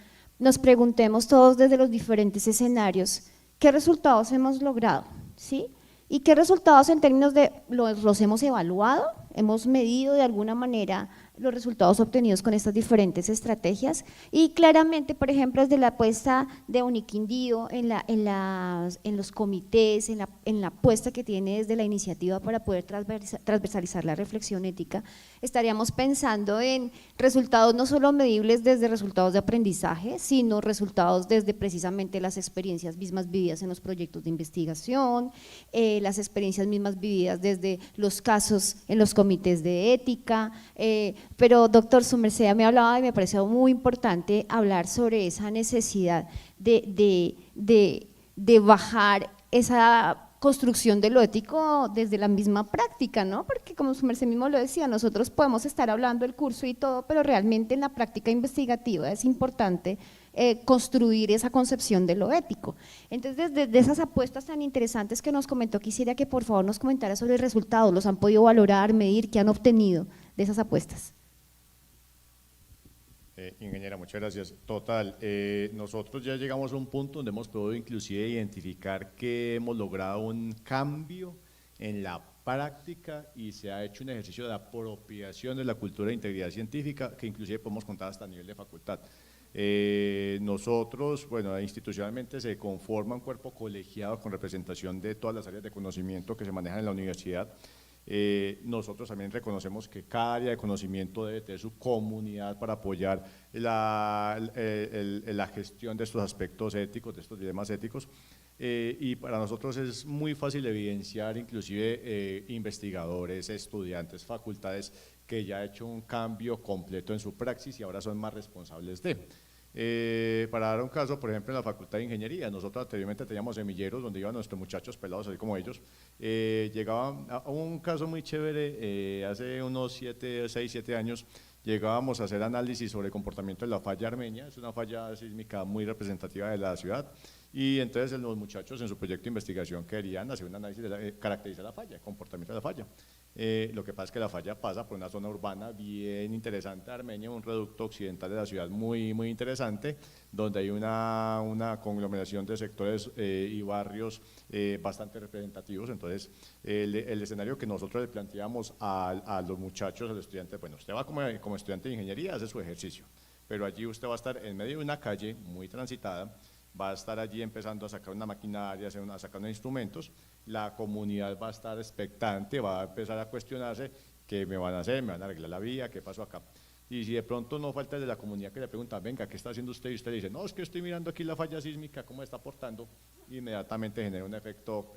nos preguntemos todos desde los diferentes escenarios, ¿qué resultados hemos logrado? ¿Sí? ¿Y qué resultados en términos de los hemos evaluado? ¿Hemos medido de alguna manera los resultados obtenidos con estas diferentes estrategias? Y claramente, por ejemplo, desde la apuesta de Uniquindío en los comités, en la apuesta que tiene desde la iniciativa para poder transversalizar la reflexión ética, estaríamos pensando en resultados no solo medibles desde resultados de aprendizaje, sino resultados desde precisamente las experiencias mismas vividas en los proyectos de investigación, las experiencias mismas vividas desde los casos en los comités de ética, pero doctor, su merced me hablaba y me pareció muy importante hablar sobre esa necesidad de bajar esa construcción de lo ético desde la misma práctica, ¿no? Porque como su merced mismo lo decía, nosotros podemos estar hablando del curso y todo, pero realmente en la práctica investigativa es importante construir esa concepción de lo ético. Entonces, desde esas apuestas tan interesantes que nos comentó, quisiera que por favor nos comentara sobre resultados, los han podido valorar, medir, qué han obtenido de esas apuestas. Ingeniera, muchas gracias. Total, nosotros ya llegamos a un punto donde hemos podido inclusive identificar que hemos logrado un cambio en la práctica y se ha hecho un ejercicio de apropiación de la cultura de integridad científica que inclusive podemos contar hasta a nivel de facultad. Nosotros, bueno, institucionalmente se conforma un cuerpo colegiado con representación de todas las áreas de conocimiento que se manejan en la universidad. Nosotros también reconocemos que cada área de conocimiento debe tener su comunidad para apoyar la gestión de estos aspectos éticos, de estos dilemas éticos, y para nosotros es muy fácil evidenciar inclusive investigadores, estudiantes, facultades que ya han hecho un cambio completo en su praxis y ahora son más responsables de. Para dar un caso, por ejemplo, en la Facultad de Ingeniería, nosotros anteriormente teníamos semilleros donde iban nuestros muchachos pelados, así como ellos, llegaban a un caso muy chévere, hace unos 6, 7 años, llegábamos a hacer análisis sobre el comportamiento de la falla armenia, es una falla sísmica muy representativa de la ciudad, y entonces los muchachos en su proyecto de investigación querían hacer un análisis caracterizar la falla, el comportamiento de la falla. Lo que pasa es que la falla pasa por una zona urbana bien interesante de Armenia, un reducto occidental de la ciudad muy, muy interesante, donde hay una conglomeración de sectores y barrios bastante representativos. Entonces, el escenario que nosotros le planteamos a los muchachos, a los estudiantes, bueno, usted va como estudiante de ingeniería, hace su ejercicio, pero allí usted va a estar en medio de una calle muy transitada, va a estar allí empezando a sacar una maquinaria, a sacar unos instrumentos, la comunidad va a estar expectante, va a empezar a cuestionarse qué me van a hacer, me van a arreglar la vía, qué pasó acá. Y si de pronto no falta el de la comunidad que le pregunta, venga, ¿qué está haciendo usted? Y usted le dice, no, es que estoy mirando aquí la falla sísmica, cómo está aportando, inmediatamente genera un efecto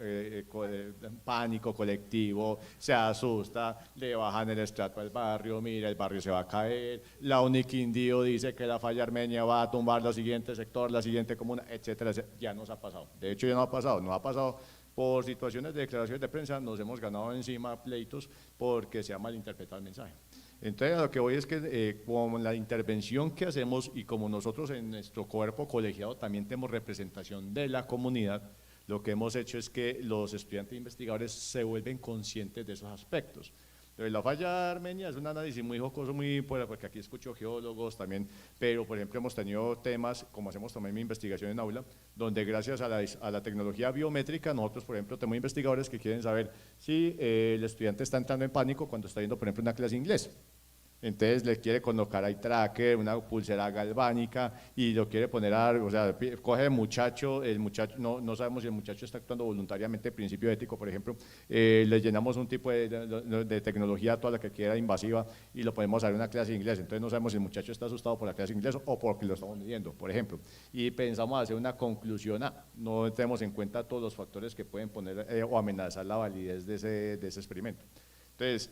pánico colectivo, se asusta, le bajan el estrato al barrio, mira, el barrio se va a caer, la Uniquindío dice que la falla armenia va a tumbar el siguiente sector, la siguiente comuna, etcétera, etcétera. Ya nos ha pasado. De hecho, ya no ha pasado por situaciones de declaraciones de prensa, nos hemos ganado encima pleitos porque se ha malinterpretado el mensaje. Entonces, a lo que voy es que con la intervención que hacemos y como nosotros en nuestro cuerpo colegiado también tenemos representación de la comunidad, lo que hemos hecho es que los estudiantes e investigadores se vuelven conscientes de esos aspectos. Entonces, la falla armenia es un análisis muy jocoso, porque aquí escucho geólogos también, pero por ejemplo hemos tenido temas, como hacemos también mi investigación en aula, donde gracias a la tecnología biométrica, nosotros por ejemplo tenemos investigadores que quieren saber si el estudiante está entrando en pánico cuando está viendo por ejemplo una clase de inglés. Entonces le quiere colocar eye tracker, una pulsera galvánica y lo quiere poner o sea, coge el muchacho no sabemos si el muchacho está actuando voluntariamente, principio ético por ejemplo, le llenamos un tipo de tecnología toda la que quiera invasiva y lo podemos hacer en una clase de inglés, entonces no sabemos si el muchacho está asustado por la clase de inglés o porque lo estamos midiendo, por ejemplo, y pensamos hacer una conclusión, no tenemos en cuenta todos los factores que pueden poner o amenazar la validez de ese experimento. Entonces,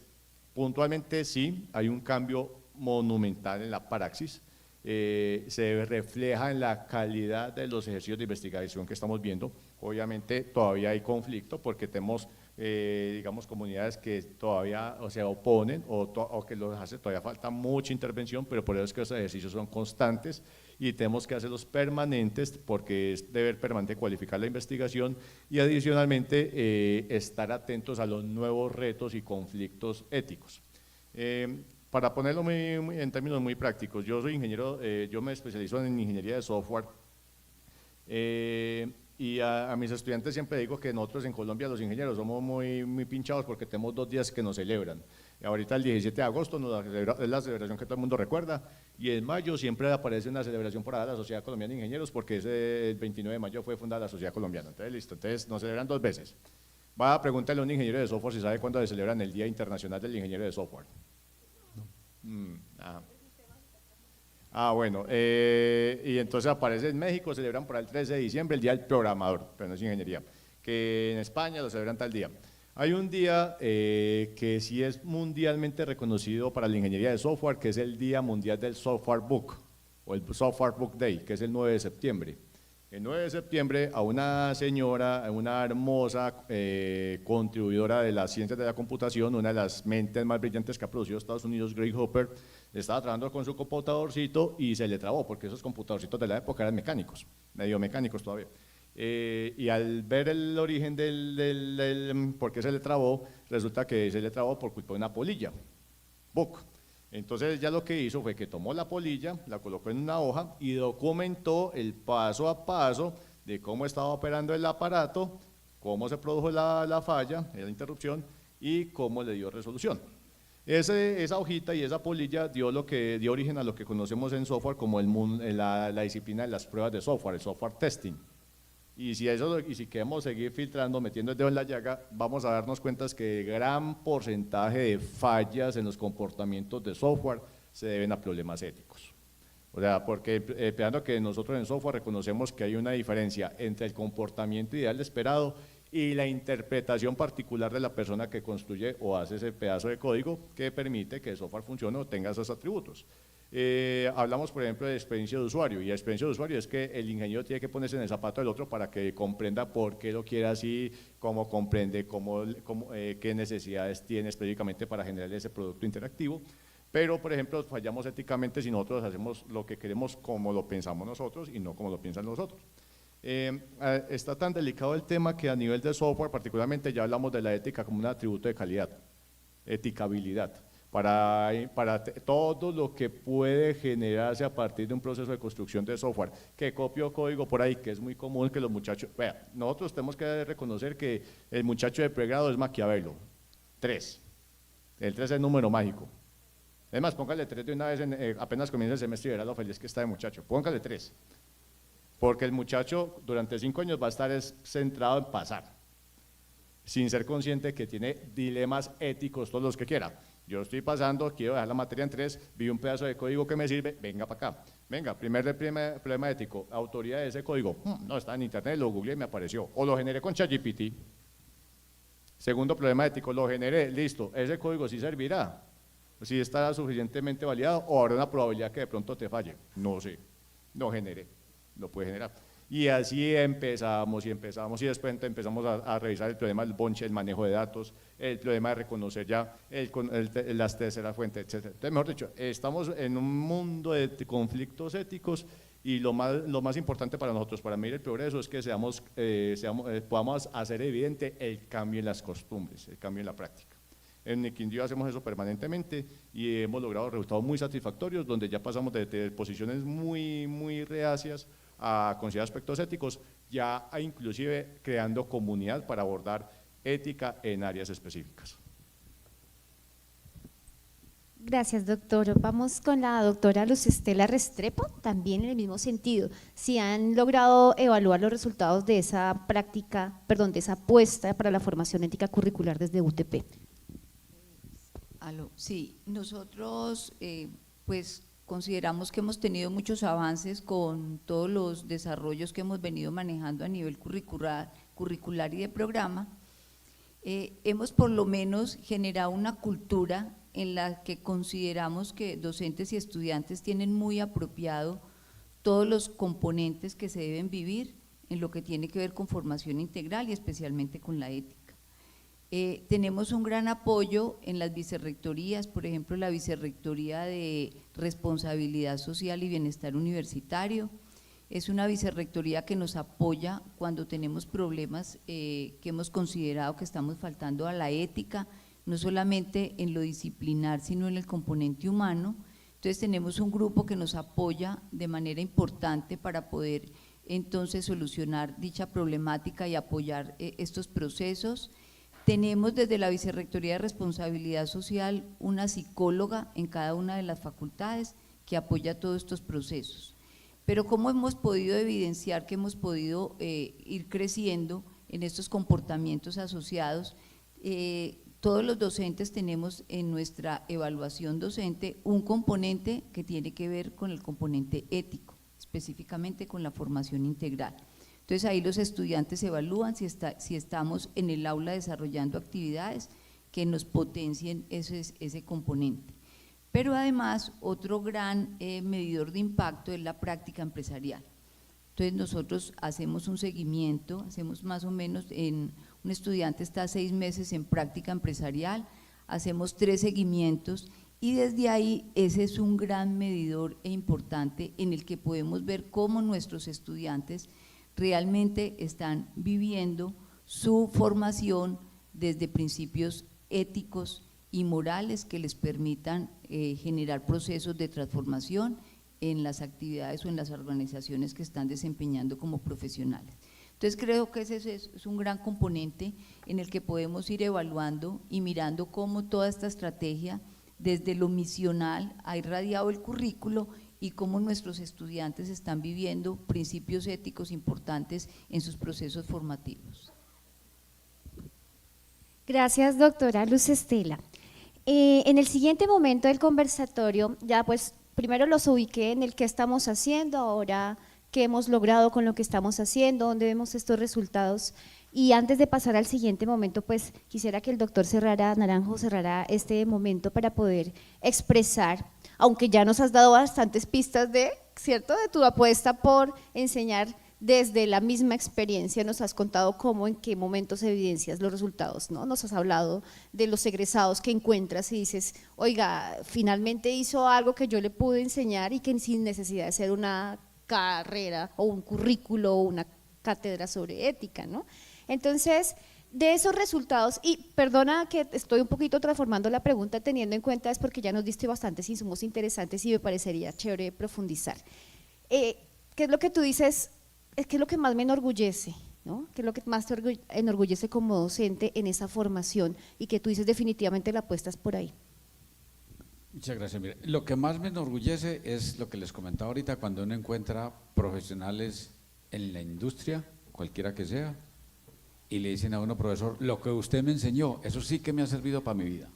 puntualmente sí, hay un cambio monumental en la praxis, se refleja en la calidad de los ejercicios de investigación que estamos viendo. Obviamente todavía hay conflicto porque tenemos, digamos, comunidades que todavía se oponen o que los hace, todavía falta mucha intervención, pero por eso es que los ejercicios son constantes y tenemos que hacerlos permanentes porque es deber permanente cualificar la investigación y adicionalmente estar atentos a los nuevos retos y conflictos éticos. Para ponerlo en términos muy prácticos, yo soy ingeniero, yo me especializo en ingeniería de software y a mis estudiantes siempre digo que nosotros en Colombia los ingenieros somos muy pinchados porque tenemos 2 días que nos celebran. Ahorita el 17 de agosto es la celebración que todo el mundo recuerda y en mayo siempre aparece una celebración por la Sociedad Colombiana de Ingenieros porque el 29 de mayo fue fundada la Sociedad Colombiana. Entonces listo, entonces nos celebran 2 veces. Va a preguntarle a un ingeniero de software si sabe cuándo se celebran el Día Internacional del Ingeniero de Software. Bueno, y entonces aparece en México, celebran por el 13 de diciembre el Día del Programador, pero no es ingeniería, que en España lo celebran tal día. Hay un día que sí es mundialmente reconocido para la ingeniería de software, que es el Día Mundial del Software Book, o el Software Book Day, que es el 9 de septiembre. El 9 de septiembre a una señora, a una hermosa contribuidora de las ciencias de la computación, una de las mentes más brillantes que ha producido Estados Unidos, Greg Hopper, estaba trabajando con su computadorcito y se le trabó, porque esos computadorcitos de la época eran mecánicos, medio mecánicos todavía. Y al ver el origen por qué se le trabó, resulta que se le trabó por culpa de una polilla, book. Entonces ya lo que hizo fue que tomó la polilla, la colocó en una hoja y documentó el paso a paso de cómo estaba operando el aparato, cómo se produjo la falla, la interrupción y cómo le dio resolución. Esa hojita y esa polilla dio origen a lo que conocemos en software como la disciplina de las pruebas de software, el software testing. Y si queremos seguir filtrando, metiendo el dedo en la llaga, vamos a darnos cuenta que gran porcentaje de fallas en los comportamientos de software se deben a problemas éticos. O sea, porque esperando que nosotros en software reconocemos que hay una diferencia entre el comportamiento ideal esperado y la interpretación particular de la persona que construye o hace ese pedazo de código que permite que el software funcione o tenga esos atributos. Hablamos, por ejemplo, de experiencia de usuario, y la experiencia de usuario es que el ingeniero tiene que ponerse en el zapato del otro para que comprenda por qué lo quiere así, cómo comprende, qué necesidades tiene específicamente para generar ese producto interactivo. Pero, por ejemplo, fallamos éticamente si nosotros hacemos lo que queremos como lo pensamos nosotros y no como lo piensan los otros. Está tan delicado el tema que a nivel de software, particularmente, ya hablamos de la ética como un atributo de calidad, eticabilidad. Para todo lo que puede generarse a partir de un proceso de construcción de software, que copio código por ahí, que es muy común que los muchachos, nosotros tenemos que reconocer que el muchacho de pregrado es Maquiavelo, 3, el 3 es el número mágico, es más, póngale 3 de una vez, apenas comienza el semestre y verá lo feliz que está el muchacho, póngale 3, porque el muchacho durante 5 años va a estar centrado en pasar, sin ser consciente que tiene dilemas éticos todos los que quiera. Yo estoy pasando, quiero dejar la materia en 3, vi un pedazo de código que me sirve, venga para acá. Venga, primer problema ético, autoría de ese código. No, está en internet, lo googleé y me apareció. O lo generé con ChatGPT. Segundo problema ético, lo generé, listo, ese código sí servirá. Si está suficientemente validado o habrá una probabilidad que de pronto te falle. No sé, lo generé, lo puede generar. Y así empezamos y después empezamos a revisar el problema del bonche, el manejo de datos, el problema de reconocer ya las terceras fuentes, etc. Entonces, mejor dicho, estamos en un mundo de conflictos éticos y lo más importante para nosotros, para medir el progreso, es que podamos hacer evidente el cambio en las costumbres, el cambio en la práctica. En el Quindío hacemos eso permanentemente y hemos logrado resultados muy satisfactorios, donde ya pasamos de posiciones muy reacias a considerar aspectos éticos, ya inclusive creando comunidad para abordar ética en áreas específicas. Gracias, doctor. Vamos con la doctora Luz Estela Restrepo, también en el mismo sentido. Si han logrado evaluar los resultados de esa práctica, perdón, de esa apuesta para la formación ética curricular desde UTP. Sí, nosotros pues consideramos que hemos tenido muchos avances con todos los desarrollos que hemos venido manejando a nivel curricular y de programa. Hemos por lo menos generado una cultura en la que consideramos que docentes y estudiantes tienen muy apropiado todos los componentes que se deben vivir en lo que tiene que ver con formación integral y especialmente con la ética. Tenemos un gran apoyo en las vicerrectorías, por ejemplo, la Vicerrectoría de Responsabilidad Social y Bienestar Universitario. Es una vicerrectoría que nos apoya cuando tenemos problemas que hemos considerado que estamos faltando a la ética, no solamente en lo disciplinar, sino en el componente humano. Entonces tenemos un grupo que nos apoya de manera importante para poder entonces solucionar dicha problemática y apoyar estos procesos. Tenemos desde la Vicerrectoría de Responsabilidad Social una psicóloga en cada una de las facultades que apoya todos estos procesos. Pero ¿cómo hemos podido evidenciar que hemos podido ir creciendo en estos comportamientos asociados? Todos los docentes tenemos en nuestra evaluación docente un componente que tiene que ver con el componente ético, específicamente con la formación integral. Entonces ahí los estudiantes evalúan si estamos en el aula desarrollando actividades que nos potencien ese componente. Pero además otro gran medidor de impacto es la práctica empresarial. Entonces nosotros hacemos un seguimiento, hacemos más o menos, un estudiante está 6 meses en práctica empresarial, hacemos 3 seguimientos y desde ahí ese es un gran medidor e importante en el que podemos ver cómo nuestros estudiantes realmente están viviendo su formación desde principios éticos y morales que les permitan generar procesos de transformación en las actividades o en las organizaciones que están desempeñando como profesionales. Entonces creo que ese es un gran componente en el que podemos ir evaluando y mirando cómo toda esta estrategia desde lo misional ha irradiado el currículo y cómo nuestros estudiantes están viviendo principios éticos importantes en sus procesos formativos. Gracias, doctora Luz Estela. En el siguiente momento del conversatorio, ya pues primero los ubiqué en el que estamos haciendo, ahora qué hemos logrado con lo que estamos haciendo, dónde vemos estos resultados. Y antes de pasar al siguiente momento, pues quisiera que el doctor Naranjo cerrara este momento para poder expresar, aunque ya nos has dado bastantes pistas ¿cierto?, de tu apuesta por enseñar desde la misma experiencia, nos has contado cómo, en qué momentos evidencias los resultados, ¿no? Nos has hablado de los egresados que encuentras y dices, oiga, finalmente hizo algo que yo le pude enseñar y que sin necesidad de ser una carrera o un currículo o una cátedra sobre ética, ¿no? Entonces, de esos resultados, y perdona que estoy un poquito transformando la pregunta teniendo en cuenta, es porque ya nos diste bastantes insumos interesantes y me parecería chévere profundizar. ¿Qué es lo que tú dices? ¿Qué es lo que más me enorgullece? ¿No? ¿Qué es lo que más te enorgullece como docente en esa formación y que tú dices definitivamente la apuesta es por ahí? Muchas gracias. Mire, lo que más me enorgullece es lo que les comentaba ahorita, cuando uno encuentra profesionales en la industria, cualquiera que sea, y le dicen a uno, profesor, lo que usted me enseñó, eso sí que me ha servido para mi vida,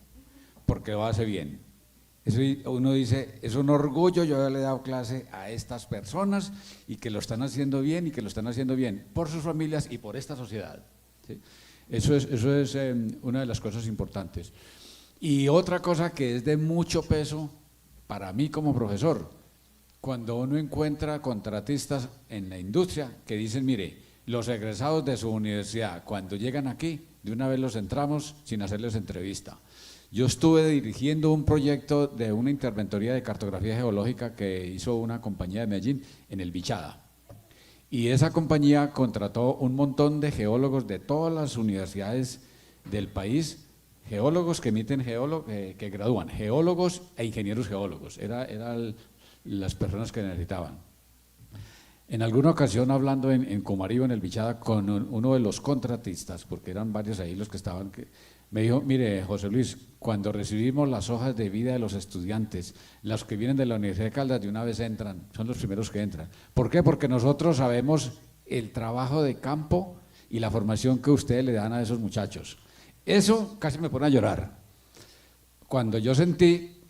porque lo hace bien. Eso uno dice, es un orgullo yo haberle dado clase a estas personas y que lo están haciendo bien y que lo están haciendo bien por sus familias y por esta sociedad. ¿Sí? Eso es una de las cosas importantes. Y otra cosa que es de mucho peso para mí como profesor, cuando uno encuentra contratistas en la industria que dicen, mire, los egresados de su universidad, cuando llegan aquí, de una vez los entramos sin hacerles entrevista. Yo estuve dirigiendo un proyecto de una interventoría de cartografía geológica que hizo una compañía de Medellín en el Bichada. Y esa compañía contrató un montón de geólogos de todas las universidades del país, geólogos que emiten que gradúan, geólogos e ingenieros geólogos, eran las personas que necesitaban. En alguna ocasión hablando en Comarío, en el Bichada, con uno de los contratistas, porque eran varios ahí los que estaban, me dijo, mire José Luis, cuando recibimos las hojas de vida de los estudiantes, los que vienen de la Universidad de Caldas de una vez entran, son los primeros que entran. ¿Por qué? Porque nosotros sabemos el trabajo de campo y la formación que ustedes le dan a esos muchachos. Eso casi me pone a llorar. Cuando yo sentí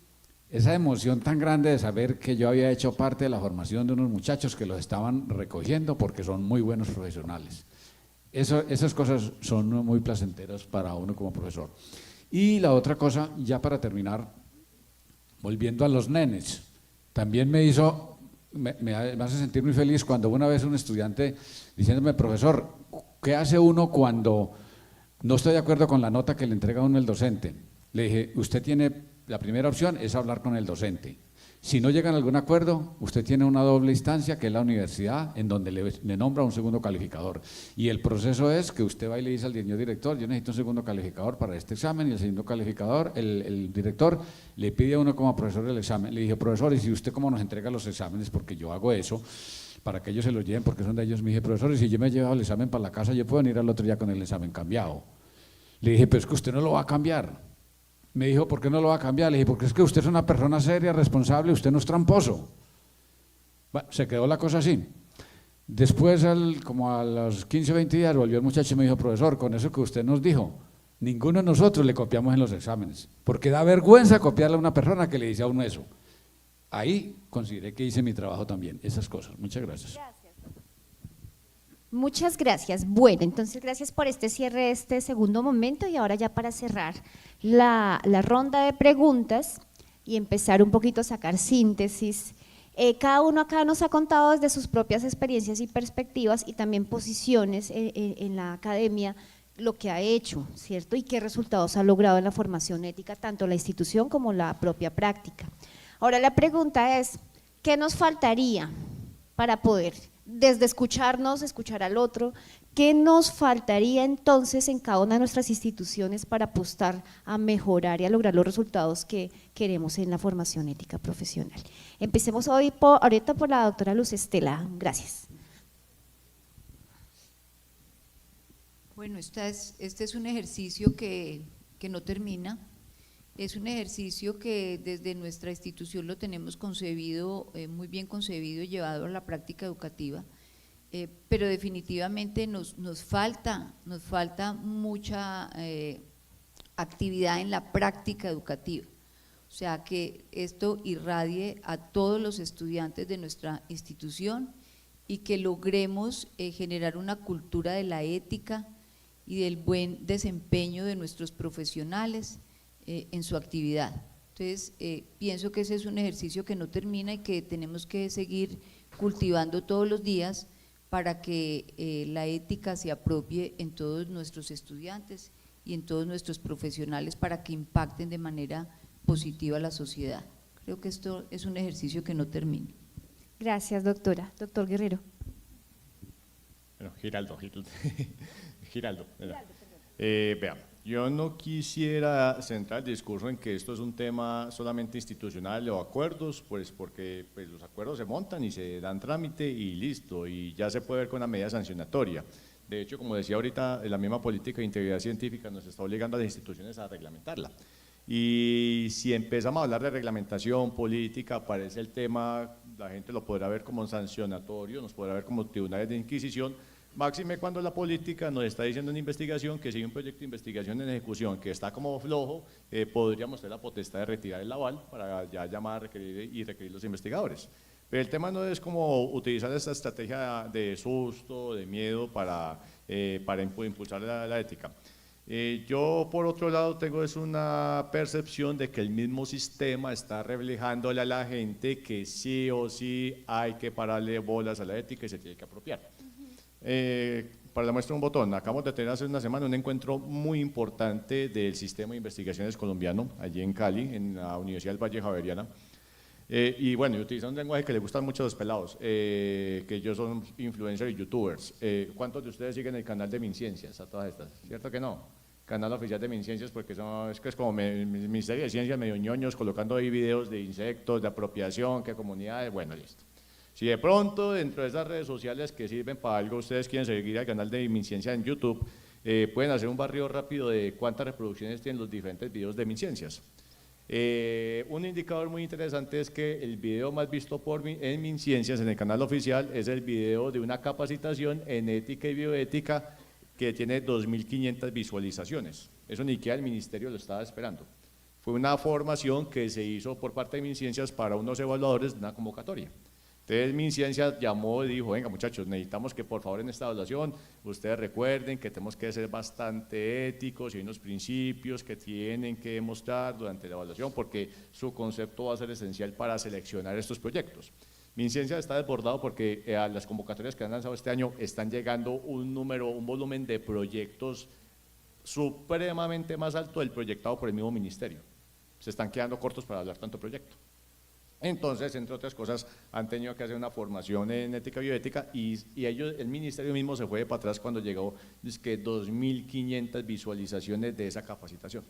esa emoción tan grande de saber que yo había hecho parte de la formación de unos muchachos que los estaban recogiendo porque son muy buenos profesionales. Esas cosas son muy placenteras para uno como profesor. Y la otra cosa, ya para terminar, volviendo a los nenes, también me hace sentir muy feliz cuando una vez un estudiante diciéndome, profesor, ¿qué hace uno cuando no estoy de acuerdo con la nota que le entrega a uno el docente? Le dije, usted tiene, la primera opción es hablar con el docente. Si no llegan a algún acuerdo, usted tiene una doble instancia, que es la universidad, en donde le nombra un segundo calificador. Y el proceso es que usted va y le dice al señor director, yo necesito un segundo calificador para este examen, y el segundo calificador, el director, le pide a uno como profesor el examen. Le dije, profesor, ¿y si usted cómo nos entrega los exámenes? Porque yo hago eso, para que ellos se los lleven, porque son de ellos. Me dije, profesor, y si yo me he llevado el examen para la casa, yo puedo venir al otro día con el examen cambiado. Le dije, pero es que usted no lo va a cambiar. Me dijo, ¿por qué no lo va a cambiar? Le dije, porque es que usted es una persona seria, responsable, usted no es tramposo. Bueno, se quedó la cosa así. Después, como a los 15 o 20 días, volvió el muchacho y me dijo, profesor, con eso que usted nos dijo, ninguno de nosotros le copiamos en los exámenes, porque da vergüenza copiarle a una persona que le dice a uno eso. Ahí consideré que hice mi trabajo también, esas cosas. Muchas gracias. Muchas gracias. Bueno, entonces gracias por este cierre de este segundo momento, y ahora ya para cerrar la ronda de preguntas y empezar un poquito a sacar síntesis. Cada uno acá nos ha contado desde sus propias experiencias y perspectivas y también posiciones en la academia, lo que ha hecho, ¿cierto? Y qué resultados ha logrado en la formación ética, tanto la institución como la propia práctica. Ahora la pregunta es, ¿qué nos faltaría para poder, desde escucharnos, escuchar al otro, qué nos faltaría entonces en cada una de nuestras instituciones para apostar a mejorar y a lograr los resultados que queremos en la formación ética profesional? Empecemos ahorita por la doctora Luz Estela. Gracias. Bueno, este es un ejercicio que no termina. Es un ejercicio que desde nuestra institución lo tenemos concebido, muy bien concebido y llevado a la práctica educativa, pero definitivamente nos falta mucha actividad en la práctica educativa, o sea, que esto irradie a todos los estudiantes de nuestra institución y que logremos generar una cultura de la ética y del buen desempeño de nuestros profesionales en su actividad. Entonces, pienso que ese es un ejercicio que no termina y que tenemos que seguir cultivando todos los días para que la ética se apropie en todos nuestros estudiantes y en todos nuestros profesionales para que impacten de manera positiva a la sociedad. Creo que esto es un ejercicio que no termina. Gracias, doctora. Doctor Guerrero. Bueno, Giraldo. Veamos. Yo no quisiera centrar el discurso en que esto es un tema solamente institucional o acuerdos, pues porque los acuerdos se montan y se dan trámite y listo, y ya se puede ver con una medida sancionatoria. De hecho, como decía ahorita, la misma política de integridad científica nos está obligando a las instituciones a reglamentarla. Y si empezamos a hablar de reglamentación política, aparece el tema, la gente lo podrá ver como sancionatorio, nos podrá ver como tribunales de inquisición. Máxime cuando la política nos está diciendo en investigación que si hay un proyecto de investigación en ejecución que está como flojo, podríamos tener la potestad de retirar el aval para ya llamar a requerir los investigadores. Pero el tema no es como utilizar esta estrategia de susto, de miedo para impulsar la ética. Yo por otro lado tengo una percepción de que el mismo sistema está reflejándole a la gente que sí o sí hay que pararle bolas a la ética y se tiene que apropiar. Para la muestra un botón, acabamos de tener hace una semana un encuentro muy importante del sistema de investigaciones colombiano, allí en Cali, en la Universidad del Valle Javeriana, y bueno, utilizan un lenguaje que le gustan mucho a los pelados, que ellos son influencers y youtubers. ¿Cuántos de ustedes siguen el canal de MinCiencias a todas estas? ¿Cierto que no? Canal oficial de MinCiencias, porque es como Ministerio de Ciencias medio ñoños, colocando ahí videos de insectos, de apropiación, que comunidades, bueno, listo. Si de pronto dentro de esas redes sociales que sirven para algo ustedes quieren seguir al canal de MinCiencia en YouTube, pueden hacer un barrido rápido de cuántas reproducciones tienen los diferentes videos de MinCiencias. Un indicador muy interesante es que el video más visto en MinCiencias en el canal oficial es el video de una capacitación en ética y bioética que tiene 2.500 visualizaciones. Eso ni siquiera el ministerio lo estaba esperando. Fue una formación que se hizo por parte de MinCiencias para unos evaluadores de una convocatoria. Entonces MinCiencia llamó y dijo, venga muchachos, necesitamos que por favor en esta evaluación ustedes recuerden que tenemos que ser bastante éticos y hay unos principios que tienen que demostrar durante la evaluación porque su concepto va a ser esencial para seleccionar estos proyectos. MinCiencia está desbordado porque a las convocatorias que han lanzado este año están llegando un volumen de proyectos supremamente más alto del proyectado por el mismo ministerio. Se están quedando cortos para hablar tanto proyecto. Entonces, entre otras cosas, han tenido que hacer una formación en ética y bioética y ellos, el ministerio mismo se fue para atrás cuando llegó, es que 2.500 visualizaciones de esa capacitación.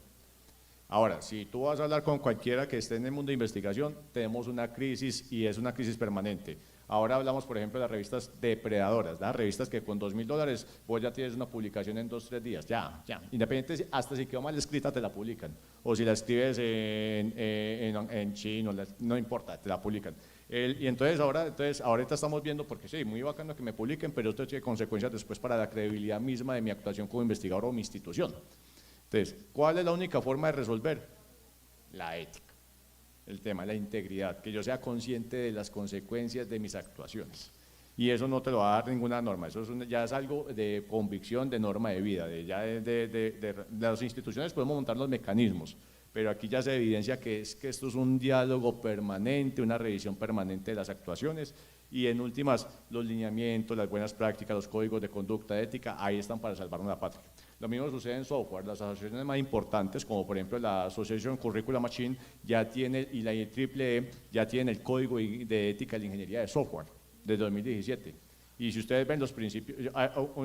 Ahora, si tú vas a hablar con cualquiera que esté en el mundo de investigación, tenemos una crisis y es una crisis permanente. Ahora hablamos, por ejemplo, de las revistas depredadoras, ¿da? Revistas que con $2.000 vos ya tienes una publicación en 2 o 3 días, ya, independiente, hasta si quedó mal escrita te la publican, o si la escribes en chino, no importa, te la publican. Y entonces ahorita estamos viendo, porque sí, muy bacano que me publiquen, pero esto tiene consecuencias después para la credibilidad misma de mi actuación como investigador o mi institución. Entonces, ¿cuál es la única forma de resolver? La ética. El tema, la integridad, que yo sea consciente de las consecuencias de mis actuaciones. Y eso no te lo va a dar ninguna norma, eso ya es algo de convicción, de norma de vida, de las instituciones podemos montar los mecanismos, pero aquí ya se evidencia que esto es un diálogo permanente, una revisión permanente de las actuaciones y en últimas los lineamientos, las buenas prácticas, los códigos de conducta ética, ahí están para salvar una patria. Lo mismo sucede en software, las asociaciones más importantes, como por ejemplo la Association Curricula Machine, ya tiene, y la IEEE ya tiene el código de ética de la ingeniería de software, de 2017. Y si ustedes ven los principios,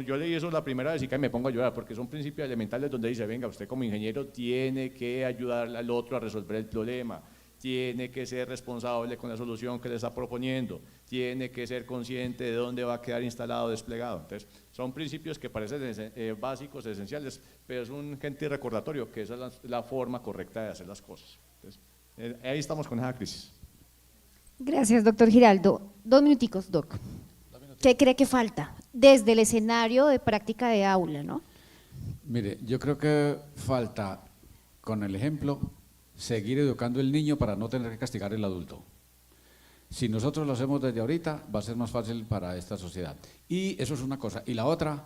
yo leí eso la primera vez y que me pongo a llorar, porque son principios elementales donde dice, venga, usted como ingeniero tiene que ayudar al otro a resolver el problema, tiene que ser responsable con la solución que le está proponiendo, tiene que ser consciente de dónde va a quedar instalado o desplegado. Entonces, son principios que parecen básicos, esenciales, pero es un gentil recordatorio que esa es la forma correcta de hacer las cosas. Entonces, ahí estamos con esa crisis. Gracias, doctor Giraldo. 2 minuticos, doc. ¿Qué cree que falta desde el escenario de práctica de aula, no? Mire, yo creo que falta, con el ejemplo, seguir educando al niño para no tener que castigar al adulto. Si nosotros lo hacemos desde ahorita, va a ser más fácil para esta sociedad. Y eso es una cosa. Y la otra,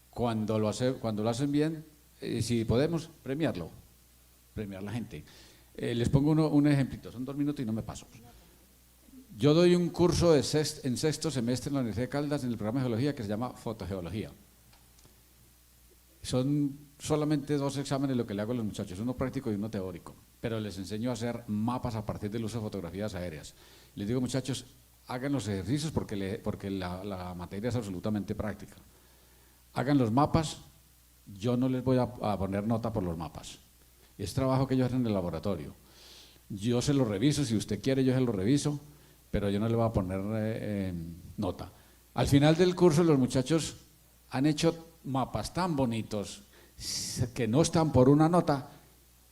cuando lo hacen bien, si podemos, premiar la gente. Les pongo un ejemplito, son 2 minutos y no me paso. Yo doy un curso en sexto semestre en la Universidad de Caldas en el programa de geología que se llama fotogeología. Son solamente 2 exámenes lo que le hago a los muchachos, uno práctico y uno teórico, pero les enseño a hacer mapas a partir del uso de fotografías aéreas. Les digo, muchachos, hagan los ejercicios porque la materia es absolutamente práctica. Hagan los mapas, yo no les voy a poner nota por los mapas. Es trabajo que ellos hacen en el laboratorio. Yo se lo reviso, si usted quiere yo se lo reviso, pero yo no le voy a poner nota. Al final del curso los muchachos han hecho mapas tan bonitos que no están por una nota,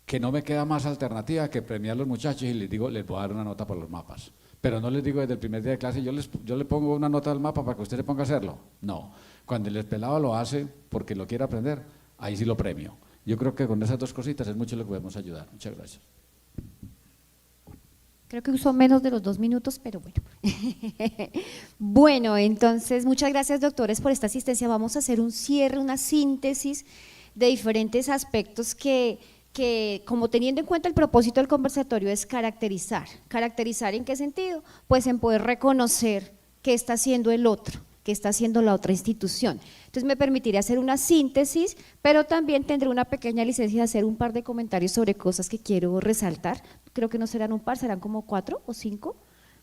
que no me queda más alternativa que premiar a los muchachos y les digo, les voy a dar una nota por los mapas. Pero no les digo desde el primer día de clase, yo le pongo una nota al mapa para que usted se ponga a hacerlo. No, cuando el pelado lo hace porque lo quiere aprender, ahí sí lo premio. Yo creo que con esas 2 cositas es mucho lo que podemos ayudar. Muchas gracias. Creo que usó menos de los 2 minutos, pero bueno. Bueno, entonces, muchas gracias, doctores, por esta asistencia. Vamos a hacer un cierre, una síntesis de diferentes aspectos que como teniendo en cuenta el propósito del conversatorio es caracterizar. ¿Caracterizar en qué sentido? Pues en poder reconocer qué está haciendo el otro, qué está haciendo la otra institución. Entonces me permitiré hacer una síntesis, pero también tendré una pequeña licencia de hacer un par de comentarios sobre cosas que quiero resaltar. Creo que no serán un par, serán como 4 o 5.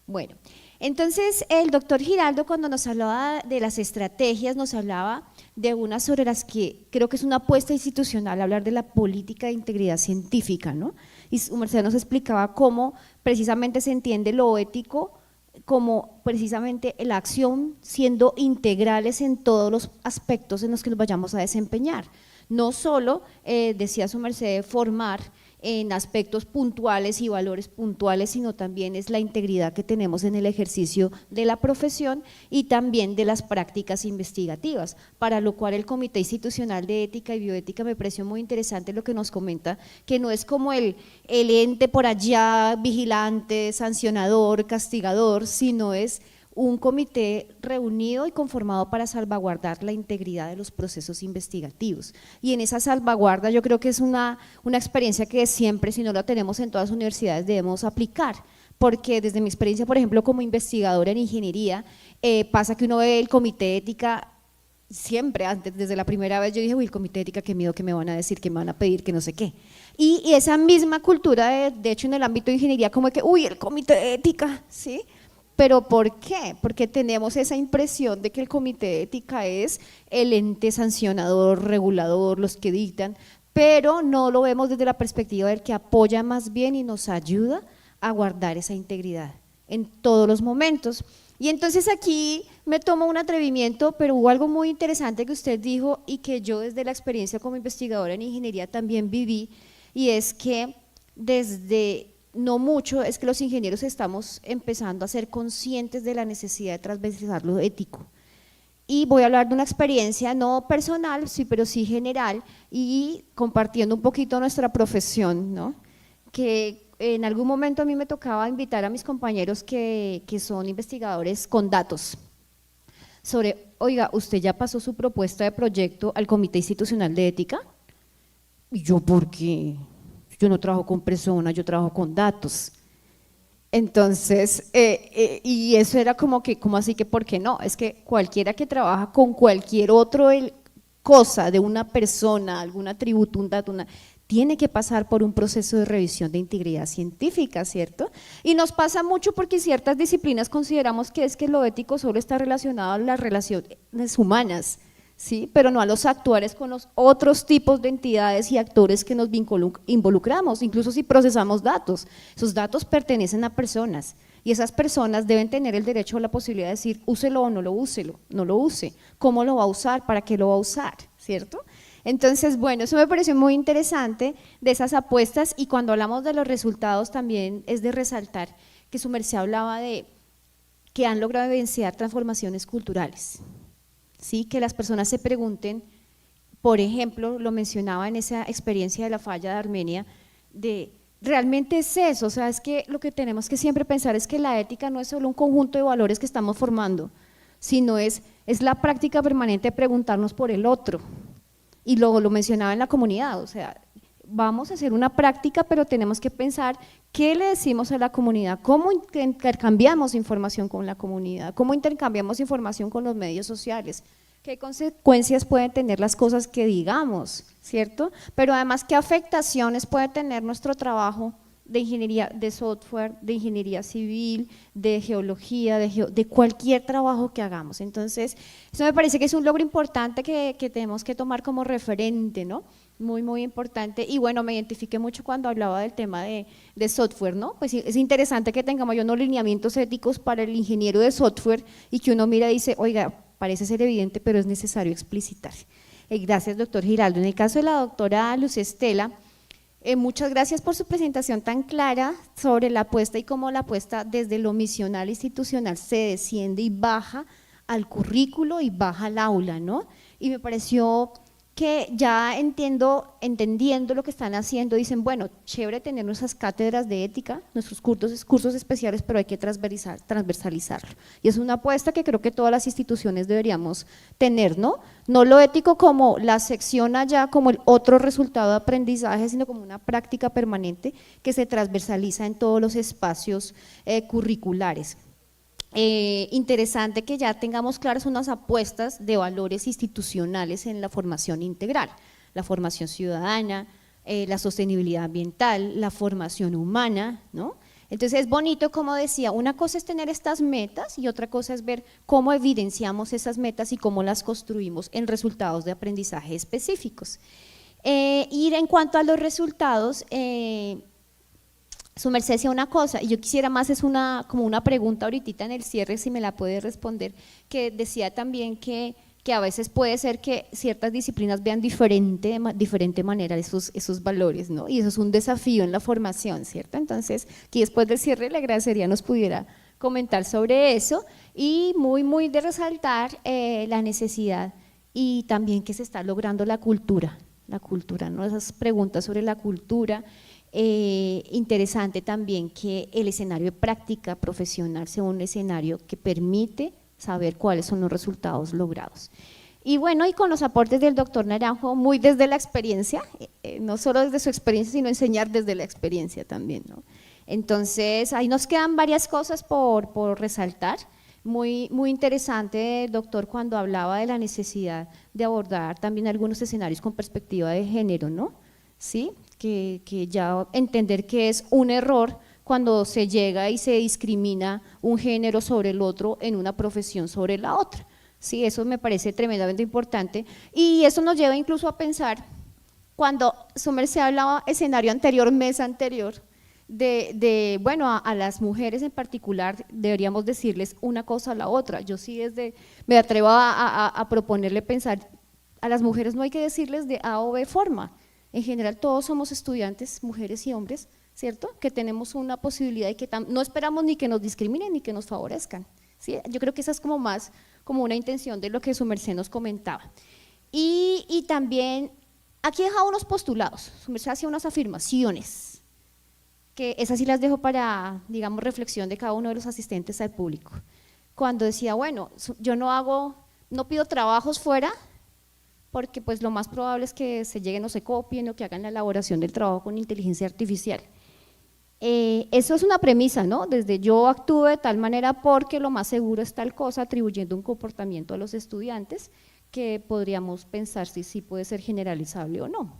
Bueno, entonces el doctor Giraldo, cuando nos hablaba de las estrategias, nos hablaba de unas sobre las que creo que es una apuesta institucional, hablar de la política de integridad científica, ¿no? Y su merced nos explicaba cómo precisamente se entiende lo ético como precisamente la acción siendo integrales en todos los aspectos en los que nos vayamos a desempeñar. No solo, decía su merced, formar en aspectos puntuales y valores puntuales, sino también es la integridad que tenemos en el ejercicio de la profesión y también de las prácticas investigativas, para lo cual el Comité Institucional de Ética y Bioética me pareció muy interesante lo que nos comenta, que no es como el ente por allá vigilante, sancionador, castigador, sino es un comité reunido y conformado para salvaguardar la integridad de los procesos investigativos. Y en esa salvaguarda yo creo que es una experiencia que siempre, si no la tenemos en todas las universidades, debemos aplicar, porque desde mi experiencia, por ejemplo, como investigadora en ingeniería, pasa que uno ve el comité de ética siempre, antes, desde la primera vez yo dije, uy, el comité de ética, qué miedo que me van a decir, que me van a pedir, que no sé qué. Y esa misma cultura, de hecho en el ámbito de ingeniería, como que, uy, el comité de ética, ¿sí? ¿Pero por qué? Porque tenemos esa impresión de que el comité de ética es el ente sancionador, regulador, los que dictan, pero no lo vemos desde la perspectiva del que apoya más bien y nos ayuda a guardar esa integridad en todos los momentos. Y entonces aquí me tomo un atrevimiento, pero hubo algo muy interesante que usted dijo y que yo desde la experiencia como investigadora en ingeniería también viví, y es que desde no mucho es que los ingenieros estamos empezando a ser conscientes de la necesidad de transversalizar lo ético. Y voy a hablar de una experiencia no personal, sí, pero sí general, y compartiendo un poquito nuestra profesión, ¿no? Que en algún momento a mí me tocaba invitar a mis compañeros que son investigadores con datos sobre, oiga, ¿usted ya pasó su propuesta de proyecto al Comité Institucional de Ética? Y yo, ¿por qué? Yo no trabajo con personas, yo trabajo con datos. Entonces, y eso era como que, ¿cómo así que por qué no? Es que cualquiera que trabaja con cualquier otro cosa de una persona, algún atributo, un dato, tiene que pasar por un proceso de revisión de integridad científica, ¿cierto? Y nos pasa mucho porque ciertas disciplinas consideramos que es que lo ético solo está relacionado a las relaciones humanas, ¿sí? Pero no a los actuales con los otros tipos de entidades y actores que nos involucramos, incluso si procesamos datos. Esos datos pertenecen a personas y esas personas deben tener el derecho o la posibilidad de decir, úselo o no lo use, cómo lo va a usar, para qué lo va a usar, ¿cierto? Entonces, bueno, eso me pareció muy interesante de esas apuestas, y cuando hablamos de los resultados también es de resaltar que su merced hablaba de que han logrado evidenciar transformaciones culturales, ¿sí? Que las personas se pregunten, por ejemplo, lo mencionaba en esa experiencia de la falla de Armenia, de realmente es eso, o sea, es que lo que tenemos que siempre pensar es que la ética no es solo un conjunto de valores que estamos formando, sino es la práctica permanente de preguntarnos por el otro. Y luego lo mencionaba en la comunidad, o sea, vamos a hacer una práctica, pero tenemos que pensar qué le decimos a la comunidad, cómo intercambiamos información con la comunidad, cómo intercambiamos información con los medios sociales, qué consecuencias pueden tener las cosas que digamos, ¿cierto? Pero además, qué afectaciones puede tener nuestro trabajo de ingeniería de software, de ingeniería civil, de geología, de cualquier trabajo que hagamos. Entonces, eso me parece que es un logro importante que tenemos que tomar como referente, ¿no? Muy, muy importante. Y bueno, me identifiqué mucho cuando hablaba del tema de software, ¿no? Pues es interesante que tengamos ya unos lineamientos éticos para el ingeniero de software y que uno mira y dice, oiga, parece ser evidente, pero es necesario explicitar. Gracias, doctor Giraldo. En el caso de la doctora Luz Estela, muchas gracias por su presentación tan clara sobre la apuesta y cómo la apuesta desde lo misional institucional se desciende y baja al currículo y baja al aula, ¿no? Y me pareció que ya entendiendo lo que están haciendo, dicen, bueno, chévere tener nuestras cátedras de ética, nuestros cursos especiales, pero hay que transversalizarlo. Y es una apuesta que creo que todas las instituciones deberíamos tener, ¿no? No lo ético como la sección allá, como el otro resultado de aprendizaje, sino como una práctica permanente que se transversaliza en todos los espacios curriculares. Interesante que ya tengamos claras unas apuestas de valores institucionales en la formación integral, la formación ciudadana, la sostenibilidad ambiental, la formación humana, ¿no? Entonces es bonito, como decía, una cosa es tener estas metas y otra cosa es ver cómo evidenciamos esas metas y cómo las construimos en resultados de aprendizaje específicos. Y en cuanto a los resultados, su merced decía una cosa, y yo quisiera más, es como una pregunta ahorita en el cierre, si me la puede responder, que decía también que a veces puede ser que ciertas disciplinas vean de diferente manera esos valores, ¿no? Y eso es un desafío en la formación, ¿cierto? Entonces, aquí después del cierre le agradecería nos pudiera comentar sobre eso, y muy, muy de resaltar la necesidad y también que se está logrando la cultura, ¿no? Esas preguntas sobre la cultura, interesante también que el escenario de práctica profesional sea un escenario que permite saber cuáles son los resultados logrados. Y bueno, y con los aportes del doctor Naranjo, muy desde la experiencia, no solo desde su experiencia, sino enseñar desde la experiencia también, ¿no? Entonces, ahí nos quedan varias cosas por resaltar. Muy interesante, doctor, cuando hablaba de la necesidad de abordar también algunos escenarios con perspectiva de género, ¿no? ¿Sí? Que ya entender que es un error cuando se llega y se discrimina un género sobre el otro en una profesión sobre la otra. Sí, eso me parece tremendamente importante y eso nos lleva incluso a pensar, cuando su merced hablaba escenario anterior, mesa anterior, bueno, a las mujeres en particular deberíamos decirles una cosa a la otra. Yo sí me atrevo a proponerle pensar, a las mujeres no hay que decirles de A o B forma, en general todos somos estudiantes, mujeres y hombres, ¿cierto? Que tenemos una posibilidad y que no esperamos ni que nos discriminen ni que nos favorezcan, ¿sí? Yo creo que esa es como más como una intención de lo que su merced nos comentaba. Y también, aquí dejaba unos postulados, su merced hacía unas afirmaciones, que esas sí las dejo para, digamos, reflexión de cada uno de los asistentes al público. Cuando decía, bueno, yo no pido trabajos fuera, porque pues lo más probable es que se lleguen o se copien o que hagan la elaboración del trabajo con inteligencia artificial. Eso es una premisa, ¿no? Desde yo actúo de tal manera porque lo más seguro es tal cosa, atribuyendo un comportamiento a los estudiantes que podríamos pensar si sí puede ser generalizable o no.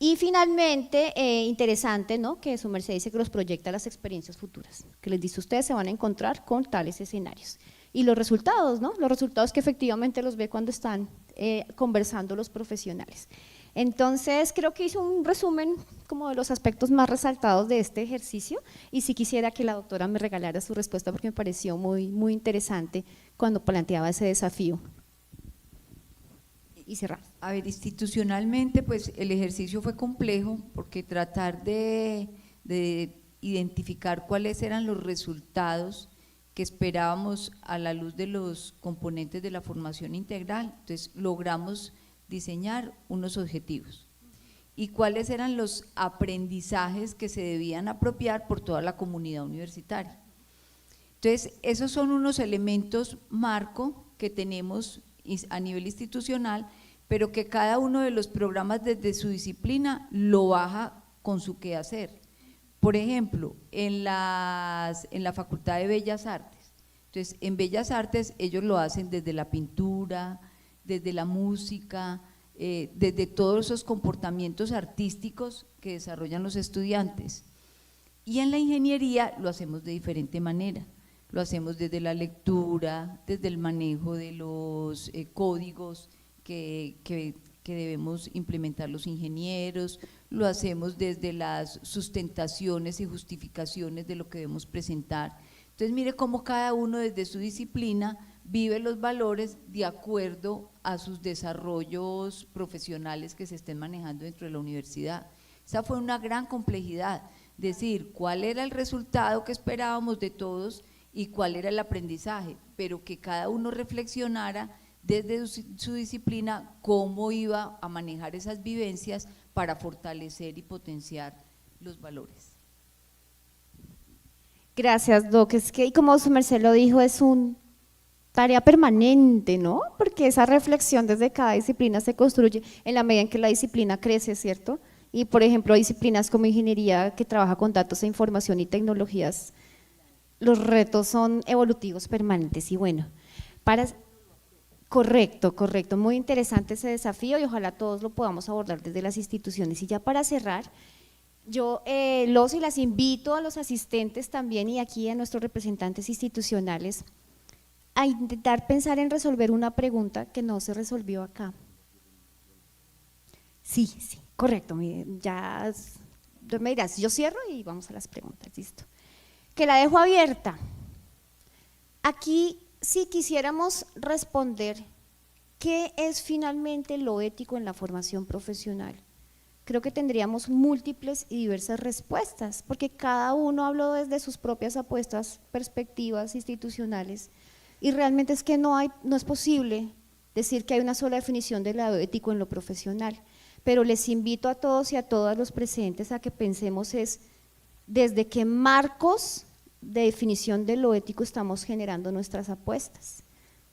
Y finalmente, interesante, ¿no? Que su merced dice que los proyecta a las experiencias futuras, que les dice ustedes se van a encontrar con tales escenarios. Y los resultados, ¿no? Los resultados que efectivamente los ve cuando están conversando los profesionales. Entonces, creo que hizo un resumen como de los aspectos más resaltados de este ejercicio y si quisiera que la doctora me regalara su respuesta porque me pareció muy interesante cuando planteaba ese desafío. Y cerramos. A ver, institucionalmente, pues el ejercicio fue complejo porque tratar de identificar cuáles eran los resultados que esperábamos a la luz de los componentes de la formación integral, entonces logramos diseñar unos objetivos y cuáles eran los aprendizajes que se debían apropiar por toda la comunidad universitaria. Entonces, esos son unos elementos marco que tenemos a nivel institucional, pero que cada uno de los programas desde su disciplina lo baja con su quehacer. Por ejemplo, en la Facultad de Bellas Artes, entonces en Bellas Artes ellos lo hacen desde la pintura, desde la música, desde todos esos comportamientos artísticos que desarrollan los estudiantes. Y en la ingeniería lo hacemos de diferente manera, lo hacemos desde la lectura, desde el manejo de los códigos que debemos implementar los ingenieros, lo hacemos desde las sustentaciones y justificaciones de lo que debemos presentar. Entonces mire cómo cada uno desde su disciplina vive los valores de acuerdo a sus desarrollos profesionales que se estén manejando dentro de la universidad. Esa fue una gran complejidad, decir cuál era el resultado que esperábamos de todos y cuál era el aprendizaje, pero que cada uno reflexionara desde su disciplina cómo iba a manejar esas vivencias para fortalecer y potenciar los valores. Gracias, Doc. Es que, como su merced lo dijo, es una tarea permanente, ¿no? Porque esa reflexión desde cada disciplina se construye en la medida en que la disciplina crece, ¿cierto? Y, por ejemplo, disciplinas como ingeniería que trabaja con datos e información y tecnologías, los retos son evolutivos permanentes y bueno, correcto, muy interesante ese desafío y ojalá todos lo podamos abordar desde las instituciones. Y ya para cerrar, yo los y las invito a los asistentes también y aquí a nuestros representantes institucionales a intentar pensar en resolver una pregunta que no se resolvió acá. Sí, correcto, ya me dirás, yo cierro y vamos a las preguntas, listo. Que la dejo abierta. Aquí, si quisiéramos responder qué es finalmente lo ético en la formación profesional, creo que tendríamos múltiples y diversas respuestas, porque cada uno habló desde sus propias apuestas, perspectivas institucionales, y realmente es que no es posible decir que hay una sola definición de lo ético en lo profesional. pero les invito a todos y a todas los presentes a que pensemos desde qué marcos de definición de lo ético estamos generando nuestras apuestas,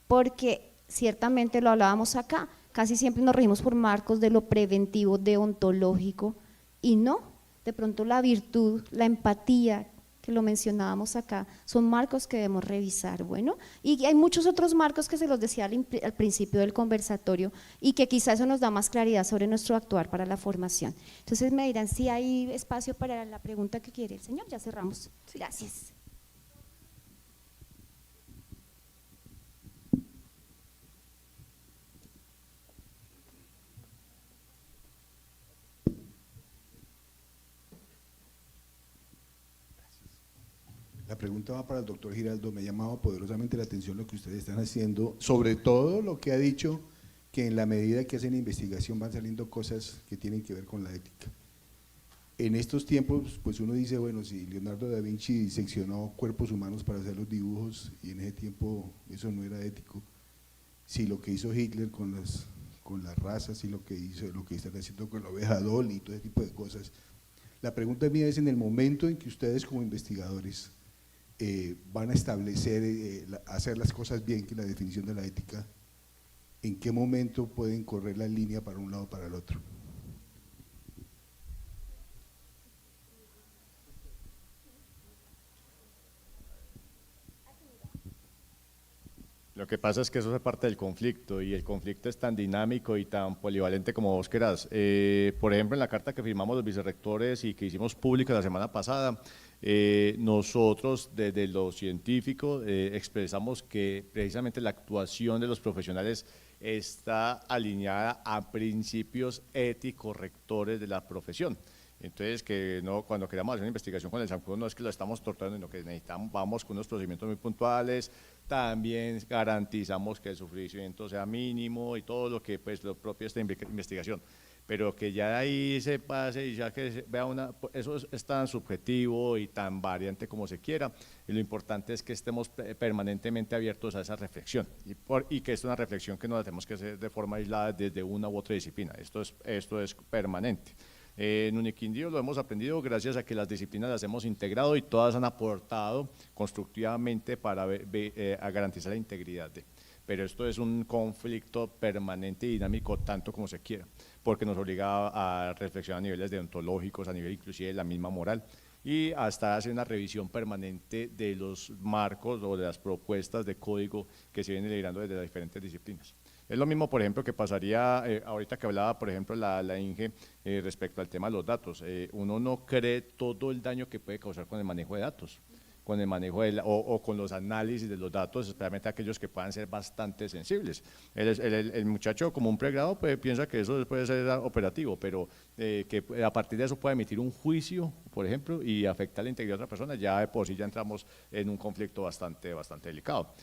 porque ciertamente lo hablábamos acá, casi siempre nos regimos por marcos de lo preventivo, deontológico, y no, de pronto la virtud, la empatía, que lo mencionábamos acá, son marcos que debemos revisar, bueno, y hay muchos otros marcos que se los decía al principio del conversatorio y que quizás eso nos da más claridad sobre nuestro actuar para la formación. Entonces me dirán si hay espacio para la pregunta que quiere el señor, ya cerramos. Gracias. La pregunta va para el doctor Giraldo. Me ha llamado poderosamente la atención lo que ustedes están haciendo, sobre todo lo que ha dicho, que en la medida que hacen investigación van saliendo cosas que tienen que ver con la ética. En estos tiempos, pues uno dice, bueno, si Leonardo da Vinci diseccionó cuerpos humanos para hacer los dibujos y en ese tiempo eso no era ético, si lo que hizo Hitler con las razas y lo que están haciendo con la oveja Dolly y todo ese tipo de cosas, la pregunta mía es, en el momento en que ustedes como investigadores van a establecer, hacer las cosas bien, que es la definición de la ética, ¿en qué momento pueden correr la línea para un lado o para el otro? Lo que pasa es que eso es parte del conflicto y el conflicto es tan dinámico y tan polivalente como vos querás. Por ejemplo, en la carta que firmamos los vicerrectores y que hicimos pública la semana pasada, nosotros desde lo científico expresamos que precisamente la actuación de los profesionales está alineada a principios éticos rectores de la profesión. Entonces, que no, cuando queramos hacer una investigación con el zancudo no es que lo estamos torturando, sino que necesitamos, vamos con unos procedimientos muy puntuales, también garantizamos que el sufrimiento sea mínimo y todo lo que pues lo propio de esta investigación, pero que ya de ahí se pase y ya que se vea eso es tan subjetivo y tan variante como se quiera, y lo importante es que estemos permanentemente abiertos a esa reflexión y que es una reflexión que no la tenemos que hacer de forma aislada desde una u otra disciplina, esto es permanente. En Uniquindío lo hemos aprendido gracias a que las disciplinas las hemos integrado y todas han aportado constructivamente para a garantizar la integridad pero esto es un conflicto permanente y dinámico tanto como se quiera, porque nos obliga a reflexionar a niveles deontológicos, a nivel inclusive de la misma moral, y hasta hacer una revisión permanente de los marcos o de las propuestas de código que se vienen liderando desde las diferentes disciplinas. Es lo mismo, por ejemplo, que pasaría, ahorita que hablaba, por ejemplo, la Inge, respecto al tema de los datos. Uno no cree todo el daño que puede causar con el manejo de datos, con el manejo o con los análisis de los datos, especialmente aquellos que puedan ser bastante sensibles. El muchacho como un pregrado pues, piensa que eso puede ser operativo, pero que a partir de eso puede emitir un juicio, por ejemplo, y afectar la integridad de otra persona, ya de por sí ya entramos en un conflicto bastante delicado.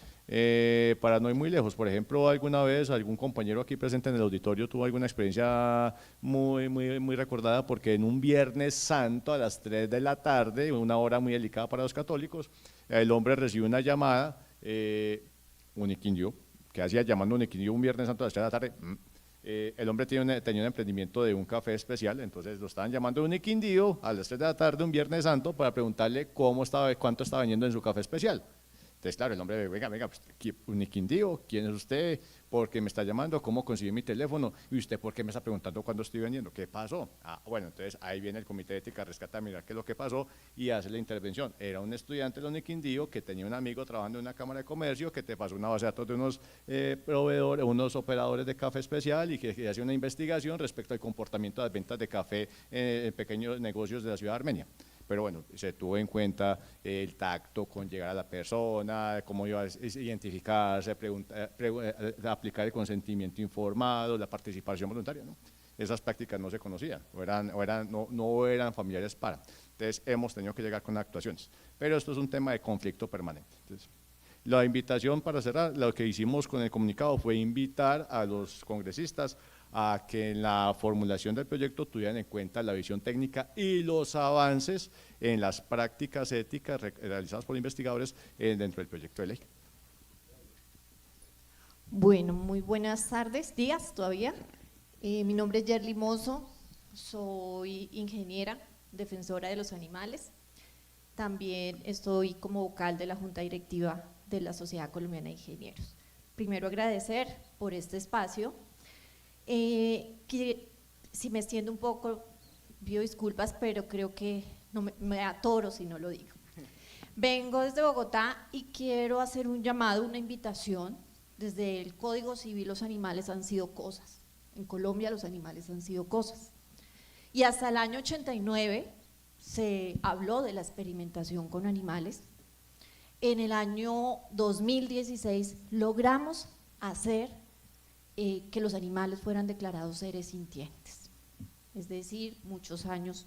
Para no ir muy lejos, por ejemplo, alguna vez algún compañero aquí presente en el auditorio tuvo alguna experiencia muy recordada porque en un Viernes Santo a las 3 de la tarde, una hora muy delicada para los católicos, el hombre recibe una llamada, Uniquindío, ¿qué hacía llamando a Uniquindío un Viernes Santo a las 3 de la tarde? El hombre tenía un emprendimiento de un café especial, entonces lo estaban llamando de Uniquindío a las 3 de la tarde un Viernes Santo para preguntarle cuánto estaba vendiendo en su café especial. Entonces, claro, el hombre, venga, pues, Uniquindío, ¿quién es usted? ¿Por qué me está llamando? ¿Cómo consiguió mi teléfono? ¿Y usted por qué me está preguntando cuándo estoy vendiendo? ¿Qué pasó? Bueno, entonces ahí viene el Comité de Ética Rescata a mirar qué es lo que pasó y hace la intervención. Era un estudiante de Uniquindío que tenía un amigo trabajando en una cámara de comercio que te pasó una base de datos de unos proveedores, unos operadores de café especial y que hacía una investigación respecto al comportamiento de las ventas de café en pequeños negocios de la ciudad de Armenia. Pero bueno, se tuvo en cuenta el tacto con llegar a la persona, cómo iba a identificarse, aplicar el consentimiento informado, la participación voluntaria, ¿no? Esas prácticas no se conocían, no eran familiares para. Entonces hemos tenido que llegar con actuaciones. Pero esto es un tema de conflicto permanente. Entonces, la invitación para cerrar, lo que hicimos con el comunicado fue invitar a los congresistas a que en la formulación del proyecto tuvieran en cuenta la visión técnica y los avances en las prácticas éticas realizadas por investigadores dentro del proyecto de ley. Bueno, muy buenas tardes, días todavía. Mi nombre es Yerly Mozo, soy ingeniera, defensora de los animales. También estoy como vocal de la Junta Directiva de la Sociedad Colombiana de Ingenieros. Primero agradecer por este espacio. Que, si me extiendo un poco, pido disculpas, pero creo que no me atoro si no lo digo. Vengo desde Bogotá y quiero hacer un llamado, una invitación. Desde el Código Civil los animales han sido cosas. En Colombia los animales han sido cosas. Y hasta el año 89 se habló de la experimentación con animales. En el año 2016 logramos hacer que los animales fueran declarados seres sintientes. Es decir, muchos años.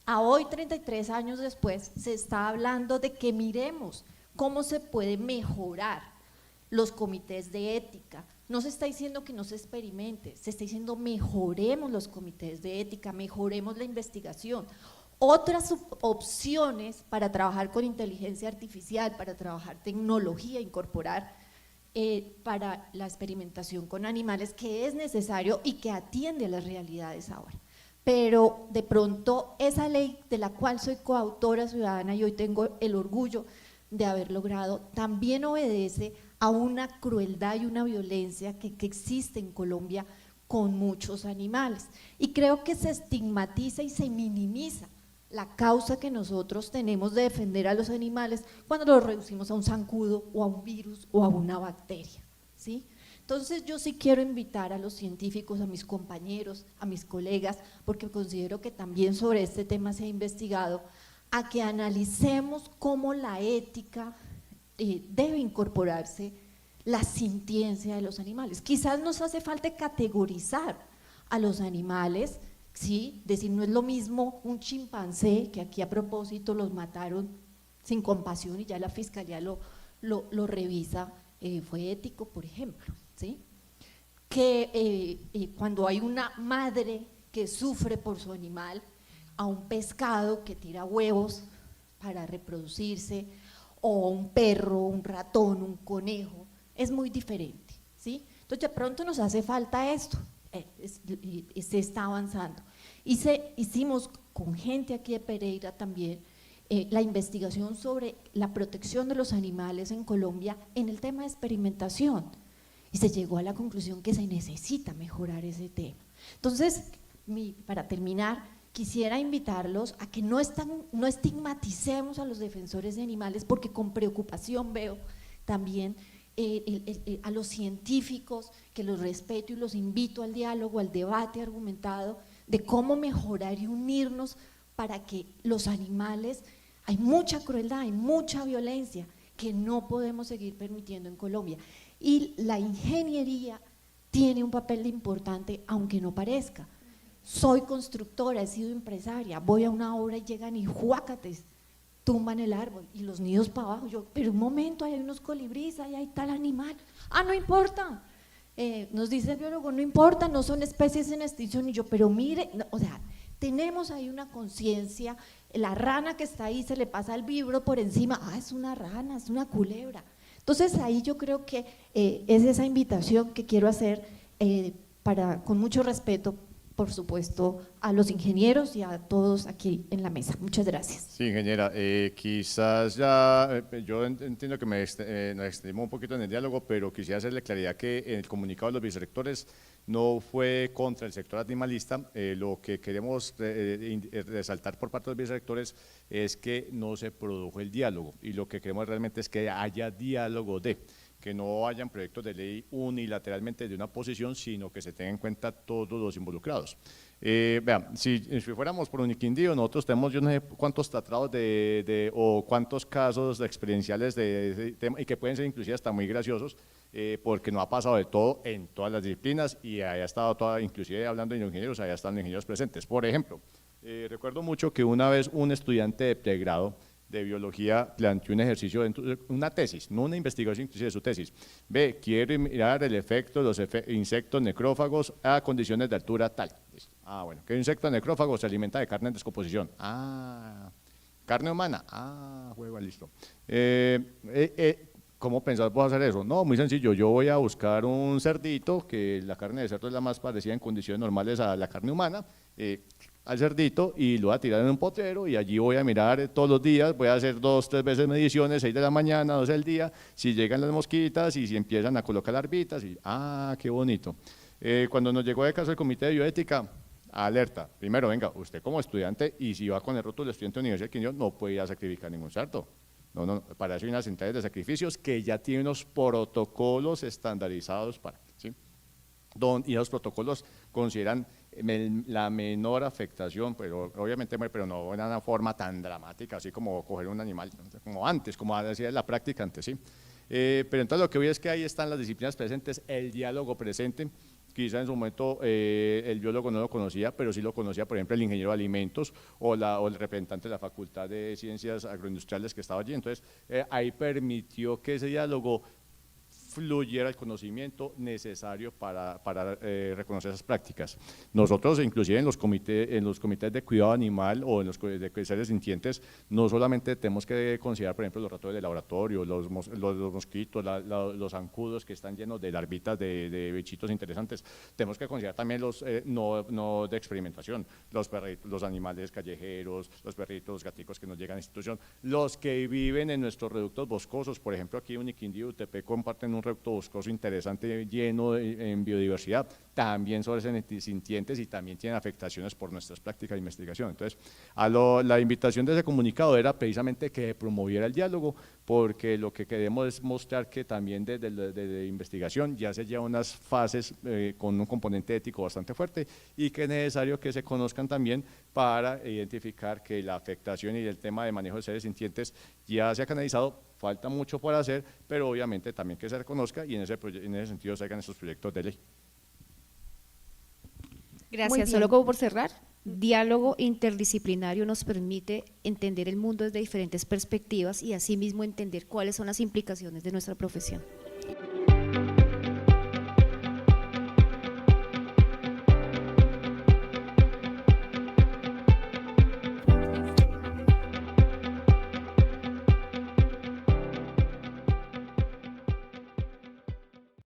A hoy, 33 años después, se está hablando de que miremos cómo se puede mejorar los comités de ética. No se está diciendo que no se experimente, se está diciendo mejoremos los comités de ética, mejoremos la investigación. Otras opciones para trabajar con inteligencia artificial, para trabajar tecnología, incorporar para la experimentación con animales, que es necesario y que atiende a las realidades ahora. Pero de pronto esa ley de la cual soy coautora ciudadana y hoy tengo el orgullo de haber logrado, también obedece a una crueldad y una violencia que existe en Colombia con muchos animales. Y creo que se estigmatiza y se minimiza la causa que nosotros tenemos de defender a los animales cuando los reducimos a un zancudo o a un virus o a una bacteria, ¿sí? Entonces yo sí quiero invitar a los científicos, a mis compañeros, a mis colegas, porque considero que también sobre este tema se ha investigado, a que analicemos cómo la ética debe incorporarse la sintiencia de los animales. Quizás nos hace falta categorizar a los animales, ¿sí? Decir, no es lo mismo un chimpancé, que aquí a propósito los mataron sin compasión y ya la fiscalía lo revisa, fue ético, por ejemplo, ¿sí? Que cuando hay una madre que sufre por su animal, a un pescado que tira huevos para reproducirse, o un perro, un ratón, un conejo, es muy diferente, ¿sí? Entonces de pronto nos hace falta esto, se está avanzando. Hicimos con gente aquí de Pereira también la investigación sobre la protección de los animales en Colombia en el tema de experimentación y se llegó a la conclusión que se necesita mejorar ese tema. Entonces, para terminar, quisiera invitarlos a que no estigmaticemos a los defensores de animales, porque con preocupación veo también a los científicos, que los respeto y los invito al diálogo, al debate argumentado de cómo mejorar y unirnos para que los animales, hay mucha crueldad, hay mucha violencia que no podemos seguir permitiendo en Colombia, y la ingeniería tiene un papel importante aunque no parezca. Soy constructora, he sido empresaria, voy a una obra y llegan y juácates, tumban el árbol y los nidos para abajo. Yo, pero un momento, hay unos colibríes, ahí hay tal animal. No importa. Nos dice el biólogo, no importa, no son especies en extinción. Y yo, pero mire, o sea, tenemos ahí una conciencia. La rana que está ahí se le pasa el vibro por encima, es una rana, es una culebra. Entonces ahí yo creo que es esa invitación que quiero hacer con mucho respeto, por supuesto, a los ingenieros y a todos aquí en la mesa. Muchas gracias. Sí, ingeniera, quizás ya, yo entiendo que nos extendimos un poquito en el diálogo, pero quisiera hacerle claridad que en el comunicado de los vicerrectores no fue contra el sector animalista. Lo que queremos resaltar por parte de los vicerrectores es que no se produjo el diálogo, y lo que queremos realmente es que haya diálogo que no hayan proyectos de ley unilateralmente de una posición, sino que se tengan en cuenta todos los involucrados. Vean, si fuéramos por Uniquindío, nosotros tenemos yo no sé cuántos tratados o cuántos casos experienciales de ese tema, y que pueden ser inclusive hasta muy graciosos, porque no ha pasado de todo en todas las disciplinas, y haya estado inclusive hablando de ingenieros, haya estado ingenieros presentes. Por ejemplo, recuerdo mucho que una vez un estudiante de pregrado de biología planteó un ejercicio, una tesis, no una investigación, inclusive de su tesis. Quiero mirar el efecto de los insectos necrófagos a condiciones de altura tal. Bueno, ¿qué insecto necrófago se alimenta de carne en descomposición? Carne humana. Juega, listo. ¿cómo pensás vos hacer eso? No, muy sencillo, yo voy a buscar un cerdito, que la carne de cerdo es la más parecida en condiciones normales a la carne humana, al cerdito, y lo voy a tirar en un potrero y allí voy a mirar todos los días, voy a hacer 2, 3 veces mediciones, 6 de la mañana, 2 del día, si llegan las mosquitas y si empiezan a colocar larvitas, y qué bonito. Cuando nos llegó de caso el comité de bioética, alerta, primero, venga, usted como estudiante, y si va con el rótulo de estudiante de Universidad de Quindío, no puede ir a sacrificar ningún cerdo. No, para eso hay unas centrales de sacrificios que ya tienen unos protocolos estandarizados para, ¿sí? Y los protocolos consideran la menor afectación, pero obviamente, pero no de una forma tan dramática, así como coger un animal, como antes, como hacía la práctica antes, ¿sí? Pero entonces lo que voy es que ahí están las disciplinas presentes, el diálogo presente. Quizá en su momento el biólogo no lo conocía, pero sí lo conocía, por ejemplo, el ingeniero de alimentos o el representante de la Facultad de Ciencias Agroindustriales que estaba allí. Entonces, ahí permitió que ese diálogo fluyera el conocimiento necesario para reconocer esas prácticas. Nosotros, inclusive en los comités de cuidado animal o en los de seres sintientes, no solamente tenemos que considerar, por ejemplo, los ratones de laboratorio, los mosquitos, los zancudos que están llenos de larvitas de bichitos interesantes, tenemos que considerar también los no de experimentación, los perritos, los animales callejeros, los perritos, los gaticos que nos llegan a institución, los que viven en nuestros reductos boscosos, por ejemplo, aquí en Uniquindío, UTP comparten un reducto boscoso interesante lleno en biodiversidad, también son sintientes y también tienen afectaciones por nuestras prácticas de investigación. Entonces, la invitación de ese comunicado era precisamente que promoviera el diálogo, porque lo que queremos es mostrar que también desde la investigación ya se llevan unas fases con un componente ético bastante fuerte y que es necesario que se conozcan también para identificar que la afectación y el tema de manejo de seres sintientes ya se ha canalizado. Falta mucho por hacer, pero obviamente también que se reconozca y en ese sentido se hagan estos proyectos de ley. Gracias. Solo como por cerrar, diálogo interdisciplinario nos permite entender el mundo desde diferentes perspectivas y asimismo entender cuáles son las implicaciones de nuestra profesión.